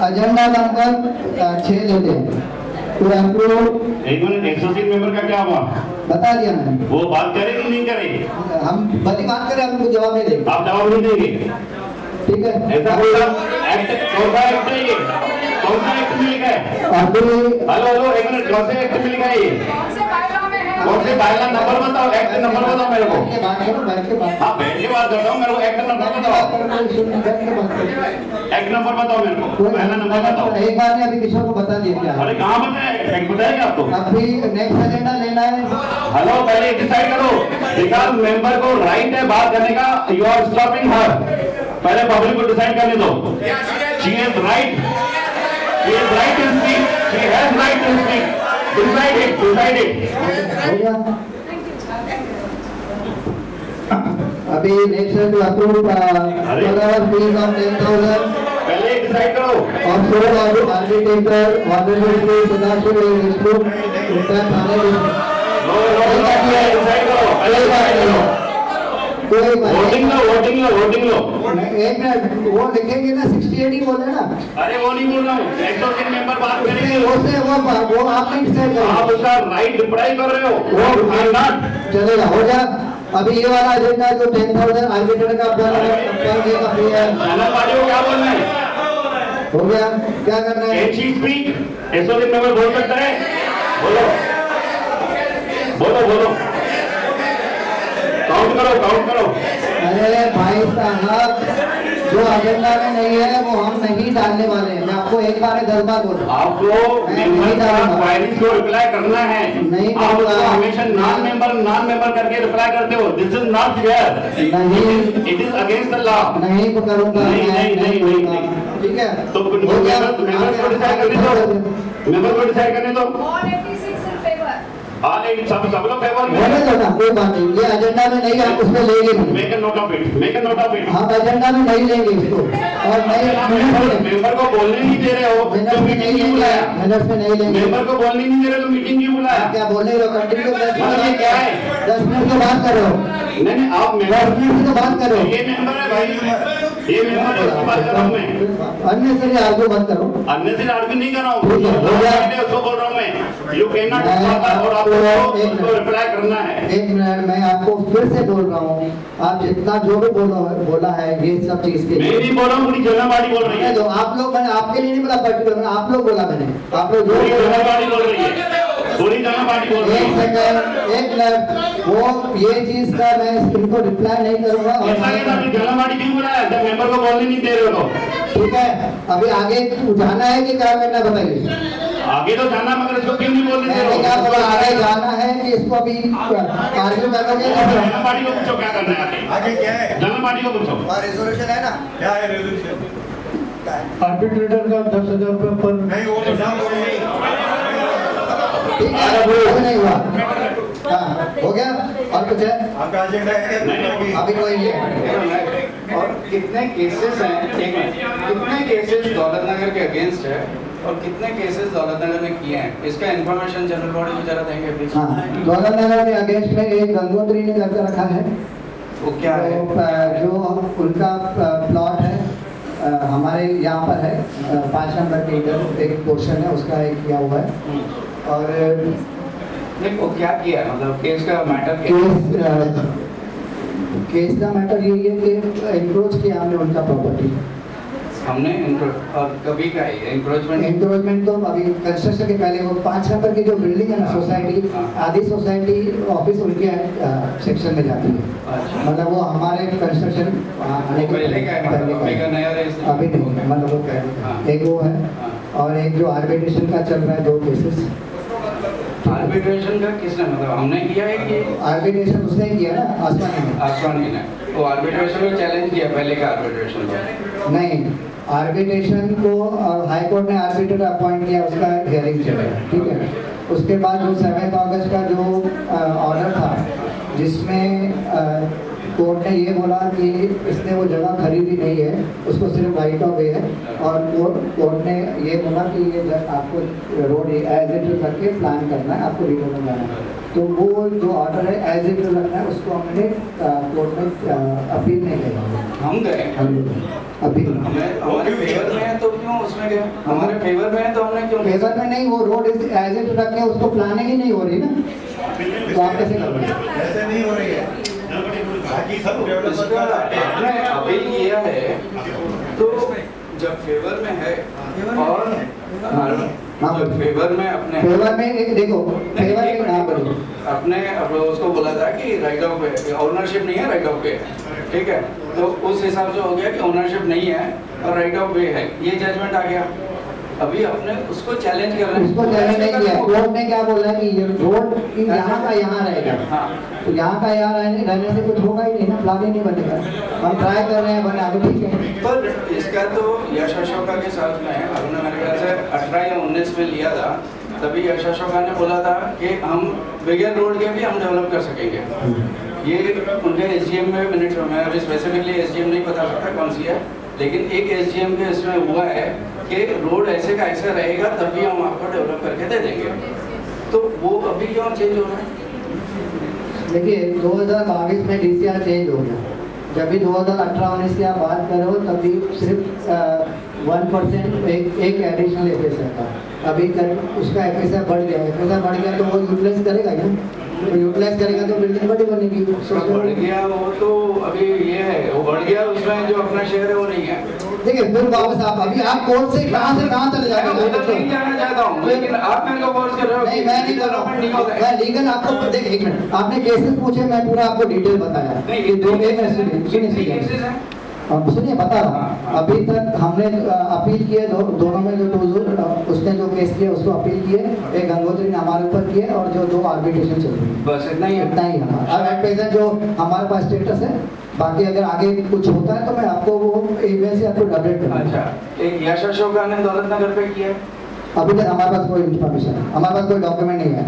एजेंडा नंबर 6 लेते हैं तो अप्रूव। एक मिनट, एसोसिएट मेंबर का क्या हुआ? बता दिया मैंने। वो बात करे कि नहीं करे? हम बड़ी बात करें, हमको जवाब नहीं देंगे। आप जवाब नहीं देंगे, ठीक है? ऐसा कोई एक्ट कौन सा एक्ट है ये? कौन सा एक्ट में लिखा है? हेलो, एक मिनट, कौन से एक्ट में लिखा है ये? कौन से बायला नंबर बताओ, एक्ट नंबर बताओ मेरे को। हाँ, बैठ के बात करता हूँ, मेरे को एक्ट नंबर बताओ। एक्ट नंबर बताओ मेरे को, पहला नंबर बताओ। एक बार ने अभी किशोर को बता दिया क्या? अरे कहाँ बताया? एक्ट बताएगा आपको? अभी नेक्स्ट एजेंडा लेना है। हेलो, पहले डिसाइड करो, बिकॉज मेंबर को राइट है बात करने का, यू आर स्टॉपिंग हर। पहले पब्लिक को डिसाइड करने दो। She is right She has right to speak. She has right to speak. Decide it. Decide it. अभी next to approve fees of 10,000 पहले डिसाइड करो और सोल और architecture honourable Sadashiv institute inter Thane decide करो पहले कोई वोटिंग लो एक मिनट वो लिखेंगे ना 68 ही बोले ना। अरे वो नहीं बोल रहा हूँ 103 मेंबर बात करेंगे वो आप नहीं डिसाइड करो। आप उसका राइट रिप्लाई कर रहे हो वो चलेगा हो जा। अभी ये वाला एजेंडा जो 10,000 आर्किटेक्ट का जनरल पार्टी को क्या बोलना है हो गया क्या करना है? एसओसी मेंबर बोल सकता है बोलो काउंट करो। अरे भाई साहब जो एजेंडा में नहीं है वो हम नहीं डालने वाले हैं। मैं आपको एक बार 10 बार बोल रहा हूँ आपको क्वायरीज को रिप्लाई करना है नहीं आप उसको हमेशा नॉन मेंबर करके रिप्लाई करते हो। दिस इज नॉट फेयर नहीं it is against the law नहीं करूँगा नहीं ठीक है तो मेंबर को डिसाइड करने दो सब लोग फेवर में कोई बात नहीं ये एजेंडा में नहीं आप उसमें लेंगे make a note of it हम एजेंडा में नहीं लेंगे इसको और नहीं मेंबर को बोलने नहीं दे रहे हो तो मीटिंग क्यों बुलाया मिनट में नहीं लेंगे मेंबर को बोलने नहीं दे रहे तो मीटिंग क्यों बुलाया क्या बोलने रहो कंटिन्यू 10 मिनट क्या है 10 मिनट की बात करो नहीं आप 10 मिनट की बात करो ये मेंबर है भाई ये मेंबर है उसकी बात कर रहा हूं मैं अन्य से आर्ग्यू मत करो अन्य से आर्ग्यू नहीं कर रहा हूं उसको बोल रहा हूं मैं यू कैन नॉट और आपको रिप्लाई करना है। एक मिनट मैं आपको फिर से बोल रहा हूँ आप जितना जो भी बोला है ये सब चीज के मैं नहीं बोल रहा हूँ पूरी जनमाड़ी बोल रही है जो आप लोग मैंने आपके लिए नहीं बोला पर्टिकुलर आप लोग बोला मैंने आप लोग जो जनमाड़ी बोल रही है पूरी जनमाड़ी बोल रही है। एक सेकंड एक मिनट वो ये चीज का मैं इनको रिप्लाई नहीं करूंगा जनमाड़ी क्यों बोला है जब मेंबर को बोलने नहीं दे रहे हो ठीक है अभी आगे जाना है कि क्या करना बताइए आगे तो जाना मगर इसको क्यों नहीं बोलने दे रहे हो? क्या बोला आगे जाना है कि इसको अभी आर्ग्यू करोगे जनरल पार्टी को पूछो क्या करना है आगे क्या है जनरल पार्टी को पूछो रेजोल्यूशन है ना क्या है रेजोल्यूशन आर्बिट्रेटर का 10,000 रुपये पर नहीं वो तो ठीक है वो नहीं हुआ हाँ हो गया और कुछ है आपका एजेंडा है अभी कोई नहीं है और कितने केसेस हैं कितने केसेस दौलत नगर के अगेंस्ट है और कितने केसेस दौलत नगर ने किए हैं इसका इंफॉर्मेशन जनरल बॉडी को जरा देंगे प्लीज। हाँ दौलत नगर के अगेंस्ट में एक गंगोत्री ने करके रखा है वो क्या है जो उनका प्लॉट है हमारे यहाँ पर है 5 नंबर के इधर एक पोर्शन है उसका एक किया हुआ है और वो क्या किया मतलब केस का मैटर केस का मैटर यही है कि एनक्रोच किया हमने उनका प्रॉपर्टी हमने और कभी का है इंक्रोचमेंट तो अभी कंस्ट्रक्शन के पहले वो 5 नंबर की जो बिल्डिंग है ना सोसाइटी आधी सोसाइटी ऑफिस उनके सेक्शन में जाती है मतलब वो हमारे कंस्ट्रक्शन आने के पहले अभी नहीं मतलब वो पहले एक वो है और एक जो आर्बिट्रेशन का चल रहा है 2 केसेस आर्बिट्रेशन का किसने मतलब हमने किया है कि आर्बिट्रेशन उसने किया ना आसमानी ने वो आर्बिट्रेशन को चैलेंज किया पहले का आर्बिट्रेशन को नहीं आर्बिट्रेशन को हाई कोर्ट ने आर्बिट्रेटर अपॉइंट किया उसका हियरिंग चला ठीक है उसके बाद जो 7 अगस्त का जो ऑर्डर था जिसमें कोर्ट ने ये बोला कि इसने वो जगह खरीदी नहीं है उसको सिर्फ राइट ऑफ वे है और कोर्ट ने ये बोला कि ये आपको रोड एज इट करके प्लान करना है आपको रीडर में जाना है तो वो जो ऑर्डर है एज इट रखना है उसको हमने कोर्ट में अपील नहीं किया हम गए अपील हमारे फेवर में है तो क्यों उसमें गए हमारे फेवर में है तो हमने क्यों फेवर में नहीं वो रोड एज इट रख के उसको प्लानिंग ही नहीं हो रही ना तो आप कैसे करोगे ऐसे नहीं हो रही है आपने अपील किया है तो जब फेवर में है और जब फेवर में अपने फेवर में एक देखो फेवर में ना करो अपने उसको बोला था कि राइट ऑफ वे ओनरशिप नहीं है राइट ऑफ वे ठीक है तो उस हिसाब से हो गया कि ओनरशिप नहीं है और राइट ऑफ वे है ये जजमेंट आ गया अभी अपने उसको चैलेंज कर रहे हैं। उसको चैलेंज नहीं किया, कोर्ट ने क्या बोला है कि ये रोड यहाँ का यहाँ रहेगा। तो यहाँ का यहाँ रहने से कुछ होगा ही नहीं ना, प्लान ही नहीं बनेगा। हम ट्राई कर रहे हैं, बना तो ठीक है। पर इसका तो यश अशोका के साथ में हमने मेरे ख्याल से 18 या 19 में लिया था, तभी यश अशोका ने बोला था कि हम बगैर रोड के भी हम डेवलप कर सकेंगे। ये उनके एसडीएम में मिनट में, अभी स्पेसिफिकली एसडीएम नहीं बता सकता कौन सी है, लेकिन एक एसडीएम के इसमें हुआ है कि रोड ऐसे का ऐसा रहेगा तभी हम आपको डेवलप करके दे देंगे। तो वो अभी क्यों चेंज हो रहा है? देखिए 2022 में डीसीआर चेंज हो गया। जब भी 2018-19 की आप बात करो तभी सिर्फ 1% एक एडिशनल एफएसआई था। अभी उसका एफएसआई बढ़ गया तो वो यूटिलाइज करेगा क्या? तो यूटिलाइज करेगा तो बिल्डिंग बड़ी बनेगी। बढ़ गया वो तो अभी ये है, वो बढ़ गया, उसमें जो अपना शेयर है वो नहीं है। देखिए फिर वापस आप अभी आप कोर्ट से कहाँ चले जाएंगे? नहीं जाना चाहता हूँ, लेकिन आप मेरे को फोर्स कर रहे हो। नहीं, मैं नहीं कर रहा हूँ। मैं लीगल आपको देखिए, एक मिनट, आपने केसेस पूछे, मैं पूरा आपको डिटेल बताया। नहीं, दो सुनिए अब सुनिए बता रहा हूँ। अभी तक हमने अपील किए दोनों में जो उसने जो केस किए उसको अपील किए, एक गंगोत्री ने हमारे ऊपर किए और जो 2 आर्बिट्रेशन चल रही है। बस इतना ही हमारा अब एट प्रेजेंट जो हमारे पास स्टेटस है। बाकी अगर आगे कुछ होता है तो मैं आपको वो ईमेल से आपको अपडेट करूँगा। अच्छा, एक यश अशोका ने दौलतनगर पे किया है? अभी तक हमारे पास कोई इन्फॉर्मेशन, हमारे पास कोई डॉक्यूमेंट नहीं है।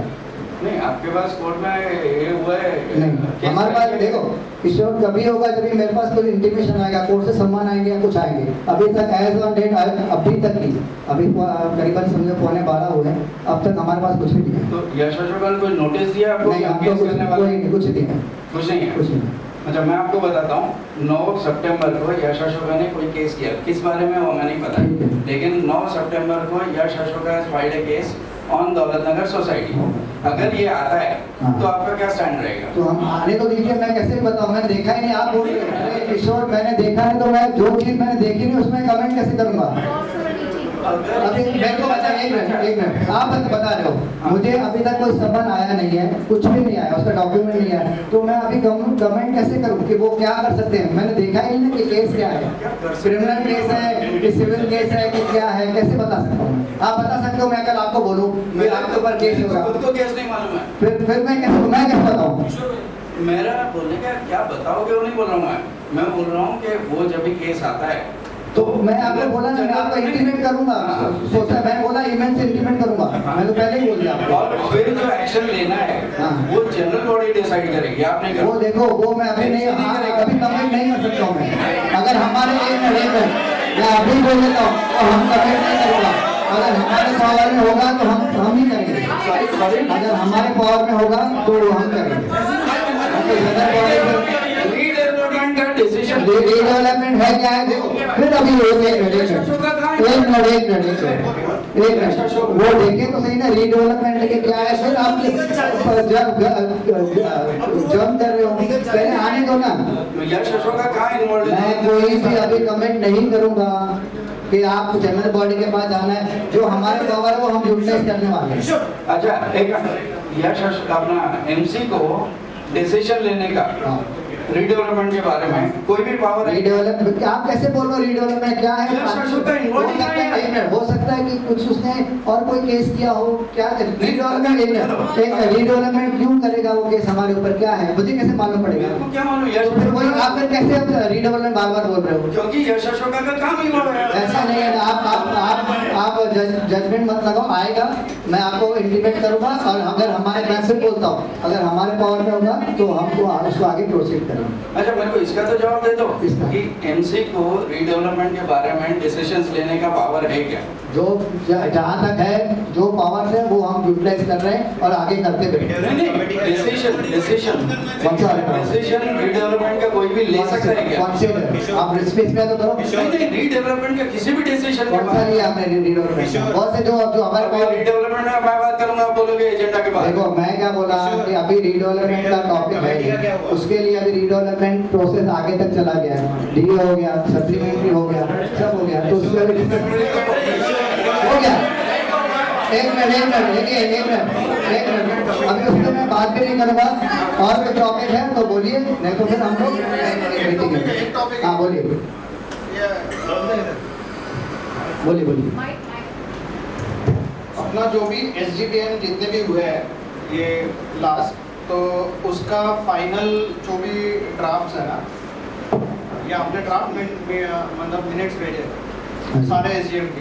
नहीं, आपके पास कोर्ट में ये हुआ है? नहीं, हमारे पास देखो किशोर कभी होगा जब मेरे पास कोई इंटीमेशन आएगा, कोर्ट से सम्मान आएंगे या कुछ आएंगे। अभी तक एज ऑन डेट अभी तक की अभी करीबन समझो 11:15 हुए, अब तक हमारे पास कुछ भी नहीं है। तो यश अशोका ने कोई नोटिस दिया आपको? नहीं, आपको कुछ नहीं है। कुछ नहीं है, कुछ नहीं। अच्छा, मैं आपको बताता हूँ, 9 सितंबर को यश अशोका ने कोई केस किया, किस बारे में वो हमें नहीं पता, लेकिन 9 सितंबर को Yash Ashoka filed a case on Daulatnagar society. अगर ये आता है तो आपका क्या स्टैंड रहेगा? तो हम आने तो दीजिए, मैं कैसे बताऊं, मैंने देखा ही नहीं। आप बोल रहे हैं किशोर मैंने देखा नहीं, तो मैं जो चीज मैंने देखी नहीं उसमें कमेंट कैसे करूंगा? अभी मेरे को बता, एक मिनट आप बता रहे हो, मुझे अभी तक कोई सम्मान आया नहीं है, कुछ भी नहीं आया, उसका डॉक्यूमेंट नहीं आया, तो मैं अभी कमेंट कैसे करूं कि वो क्या कर सकते हैं? मैंने देखा ही नहीं कि केस क्या है, क्रिमिनल केस है कि सिविल केस है कि क्या है, कैसे बता सकता हूँ? आप बता सकते हो, मैं कल आपको बोलूँ मेरे आपके ऊपर केस होगा, खुद को केस नहीं मालूम है, फिर मैं कैसे बताऊँ? मेरा बोलने का क्या बताओगे वो नहीं बोल रहा हूँ मैं बोल रहा हूँ कि वो जब भी केस आता है तो मैं आपको बोला ना, मैं आपको इंटीमेट करूंगा, सोचा मैं बोला ईमेल से इंटीमेट करूंगा, मैं तो पहले ही बोल दिया। और फिर जो एक्शन लेना है वो जनरल बॉडी डिसाइड करेगी, आपने वो देखो वो मैं अभी नहीं अभी कमेंट नहीं कर सकता हूँ मैं। अगर हमारे मैं अभी बोल देता हूँ और हम कमेंट नहीं करूँगा। अगर हमारे पावर में होगा तो हम ही करेंगे, अगर हमारे पावर में होगा तो हम करेंगे। रीडेवलपमेंट है क्या है देखो, फिर अभी एक मिनट वो देखे तो सही ना, रीडेवलपमेंट के क्या है, फिर आप जम कर रहे हो, पहले आने दो ना। मैं कोई भी अभी कमेंट नहीं करूंगा कि आप जनरल बॉडी के पास जाना है, जो हमारे पावर है वो हम यूटिलाइज करने वाले हैं। अच्छा, एक यश अपना एमसी को डिसीजन लेने का रीडेवलपमेंट के बारे में कोई भी पावर रीडेवलपमेंट आप कैसे बोल रहे हो? रीडेवलपमेंट क्या है? हो सकता है कि कुछ उसने और कोई केस किया हो, क्या रीडेवलपमेंट क्यों करेगा वो केस हमारे ऊपर, क्या है मुझे कैसे मालूम पड़ेगा? क्या मालूम यश आप फिर कैसे रीडेवलपमेंट बार-बार बोल रहे हो? क्योंकि यश अशोका का काम ही वो है। ऐसा नहीं है, आप जजमेंट मत लगाओ, आएगा मैं आपको इंटीमेट करूंगा, और अगर हमारे मैं से बोलता हूँ अगर हमारे पावर में होगा तो हमको उसको आगे प्रोसीड करें। अच्छा, मेरे को इसका तो जवाब दे दो कि एमसी को रीडेवलपमेंट के बारे में डिसीजंस लेने का पावर है क्या? जो जहाँ तक है जो पावर है वो हम यूटिलाइज कर रहे हैं और आगे करते बैठे। डिसीजन रीडेवलपमेंट का कोई भी ले सकता है क्या? कौन से आप स्पेस में तो करो, रीडेवलपमेंट का किसी भी डिसीजन कौन सा लिया आपने रीडेवलपमेंट? बहुत से जो हमारे रीडेवलपमेंट में मैं बात करूंगा, आप बोलोगे एजेंडा के बारे में। देखो मैं क्या बोला कि अभी रीडेवलपमेंट का टॉपिक है, उसके लिए अभी रीडेवलपमेंट प्रोसेस आगे तक चला गया, डीओ हो गया, सप्लीमेंट्री हो गया, सब हो गया, तो उसके हो गया। एक मिनट अभी उसमें मैं बात भी नहीं करूँगा, और कोई टॉपिक है तो बोलिए, नहीं तो फिर हम लोग मीटिंग है। हाँ बोलिए बोलिए। अपना जो भी SGPM जितने भी हुए हैं ये लास्ट, तो उसका फाइनल जो भी ड्राफ्ट है ना, ये हमने ड्राफ्ट में मतलब मिनट्स भेजे सारे SGM के,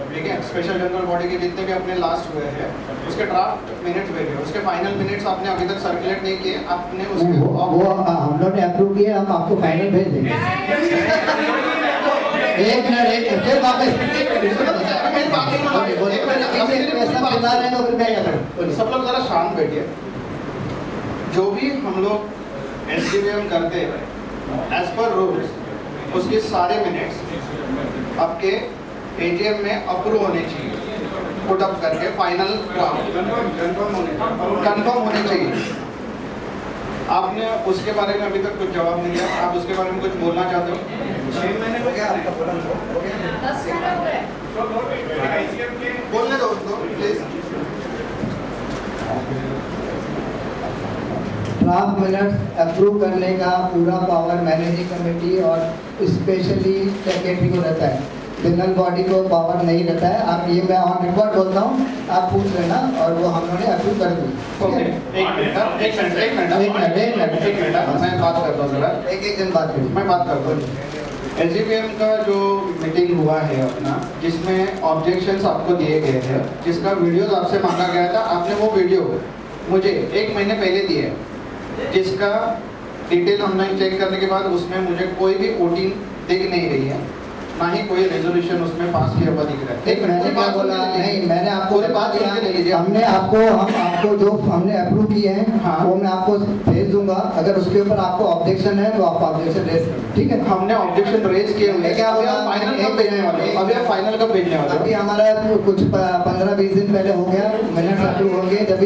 ठीक है। स्पेशल जनरल बॉडी के जितने भी अपने लास्ट हुए हैं उसके ड्राफ्ट मिनट्स भेजे, उसके फाइनल मिनट्स आपने अभी तक सर्कुलेट नहीं किए, आपने उसके वो हम लोग ने अप्रूव किए, हम आपको फाइनल भेज देंगे। एक मिनट फिर वापस सब लोग जरा शांत बैठिए। जो भी हम लोग SGPM करते हैं एज पर रूल्स, उसके सारे मिनट्स आपके AGM में अप्रूव होने चाहिए, पुट अप करके फाइनल कंफर्म होने चाहिए। आपने उसके बारे में अभी तक कुछ जवाब नहीं दिया, आप उसके बारे में कुछ बोलना चाहते हो? 6 महीने हो गया आपका बोला, 10 महीने हो गए, बोलने दो उसको प्लीज। ड्राफ्ट मिनट्स अप्रूव करने का पूरा पावर मैनेजिंग कमेटी और स्पेशली सेक्रेटरी को रहता है, जनरल बॉडी को पावर नहीं रहता है। आप ये मैं ऑन रिकॉर्ड बोलता हूँ, आप पूछ लेना, और वो हम लोगों ने अप्रूव कर दी। एक मिनट मैं बात करता हूँ जरा, एक जन बात करिए, मैं बात करता हूँ। SGPM का जो मीटिंग हुआ है अपना, जिसमें ऑब्जेक्शंस आपको दिए गए थे, जिसका वीडियोस आपसे मांगा गया था, आपने वो वीडियो मुझे 1 महीने पहले दिए, जिसका डिटेल हमने चेक करने के बाद उसमें मुझे कोई भी वोटिंग दिख नहीं रही है, ना ही कोई रेजोल्यूशन उसमें पास किया हुआ दिख रहा है। एक मैंने क्या बोला, नहीं मैंने आपको बात हमने आपको जो हमने अप्रूव किए हैं वो मैं आपको भेज दूंगा। अगर उसके ऊपर आपको ऑब्जेक्शन है तो आप ऑब्जेक्शन रेज करें, ठीक है। हमने ऑब्जेक्शन रेज किए हुए हैं, क्या बोला फाइनल कब भेजने वाले? अभी आप फाइनल कब भेजने वाले? अभी हमारा कुछ 15-20 दिन पहले हो गया, मिनट्स अप्रूव हो गए, जब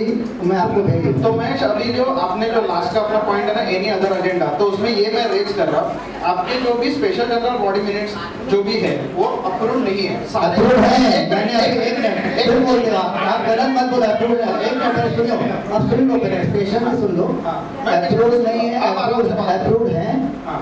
मैं आपको भेज दूंगा। तो मैं अभी जो आपने जो लास्ट का अपना पॉइंट है ना, एनी अदर एजेंडा, तो उसमें ये मैं रेज कर रहा हूँ, आपके जो भी स्पेशल जनरल बॉडी मिनट्स जो भी है वो अप्रूव नहीं है। अप्रूव है, मैंने अभी एक मिनट बोल दिया, आप गलत मत बोलो, अप्रूव है। एक मिनट सुनो, अब सुन लो, पहले स्पेशल में सुन लो। अप्रूव नहीं है, अप्रूव है।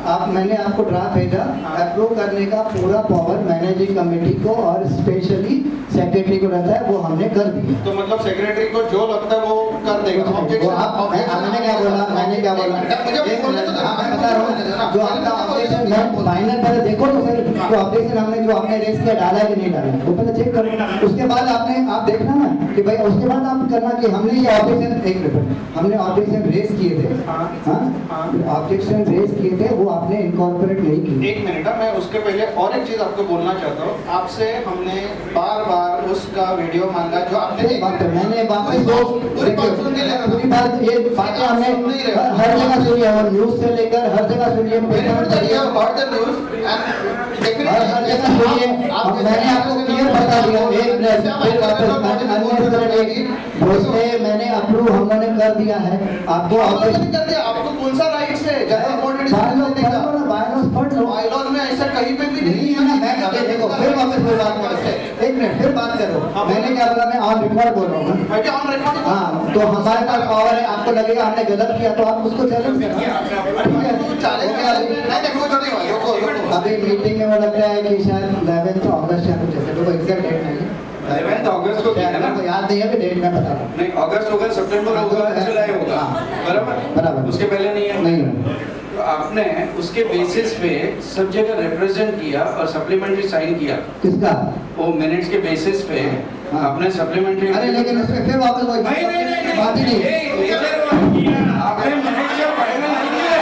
आप मैंने आपको ड्राफ्ट भेजा, अप्रूव करने का पूरा पावर मैनेजिंग कमेटी को और स्पेशली सेक्रेटरी को रहता है, वो हमने कर दिया। तो मतलब सेक्रेटरी को जो लगता है वो कर देगा। मैंने क्या बोला, मैं बता रहा हूँ, जो आपका ऑब्जेक्शन फाइनल पहले देखो तो सर, जो ऑब्जेक्शन हमने जो आपने रेज किया डाला है कि नहीं डाला, वो पहले चेक करो। उसके बाद आप देखना ना कि भाई, उसके बाद आप करना कि हमने ये ऑब्जेक्शन, एक मिनट, हमने ऑब्जेक्शन रेज किए थे, ऑब्जेक्शन रेज किए थे, वो आपने इनकॉर्पोरेट नहीं किए। एक मिनट, मैं उसके पहले और एक चीज आपको बोलना चाहता हूँ। आपसे हमने बार बार उसका वीडियो मांगा, जो आपने मैंने वापस पूरी बात, ये बातें हमने हर जगह सुनी है, और न्यूज से लेकर हर जगह सुनी है, हर जगह सुनिए। मैंने आपको क्लियर बता दिया, एक मिनट मैंने अप्रूव हम लोगों ने कर दिया है। आपको आपको कौन सा राइट्स है? बायलॉज में ऐसा कहीं पे भी नहीं है ना। देखो फिर वापस बात करो, एक मिनट फिर बात करो। मैंने क्या बोला, मैं ऑन रिकॉर्ड बोल रहा हूँ। हाँ, तो हमारे पास पावर है, आपको लगेगा हमने गलत किया तो आप उसको चैलेंज करो। अभी मीटिंग में वो लग रहा है कि शायद 11 अगस्त या कुछ ऐसे, तो एग्जैक्ट डेट नहीं है। 11 अगस्त को किया ना, याद नहीं है कि डेट मैं बता रहा हूँ। नहीं, अगस्त होगा, सितंबर होगा, जुलाई होगा, बराबर, उसके पहले नहीं है। नहीं, तो आपने उसके बेसिस पे सब जगह रिप्रेजेंट किया और सप्लीमेंट्री साइन किया। किसका? वो मिनट्स के बेसिस पे आपने सप्लीमेंट्री। अरे लेकिन उसमें फिर वापस वही बात ही नहीं, आपने मिनट्स का फाइनल नहीं किया।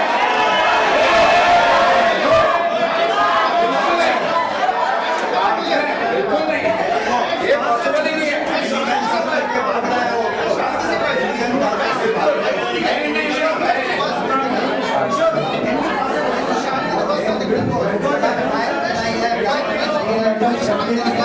नहीं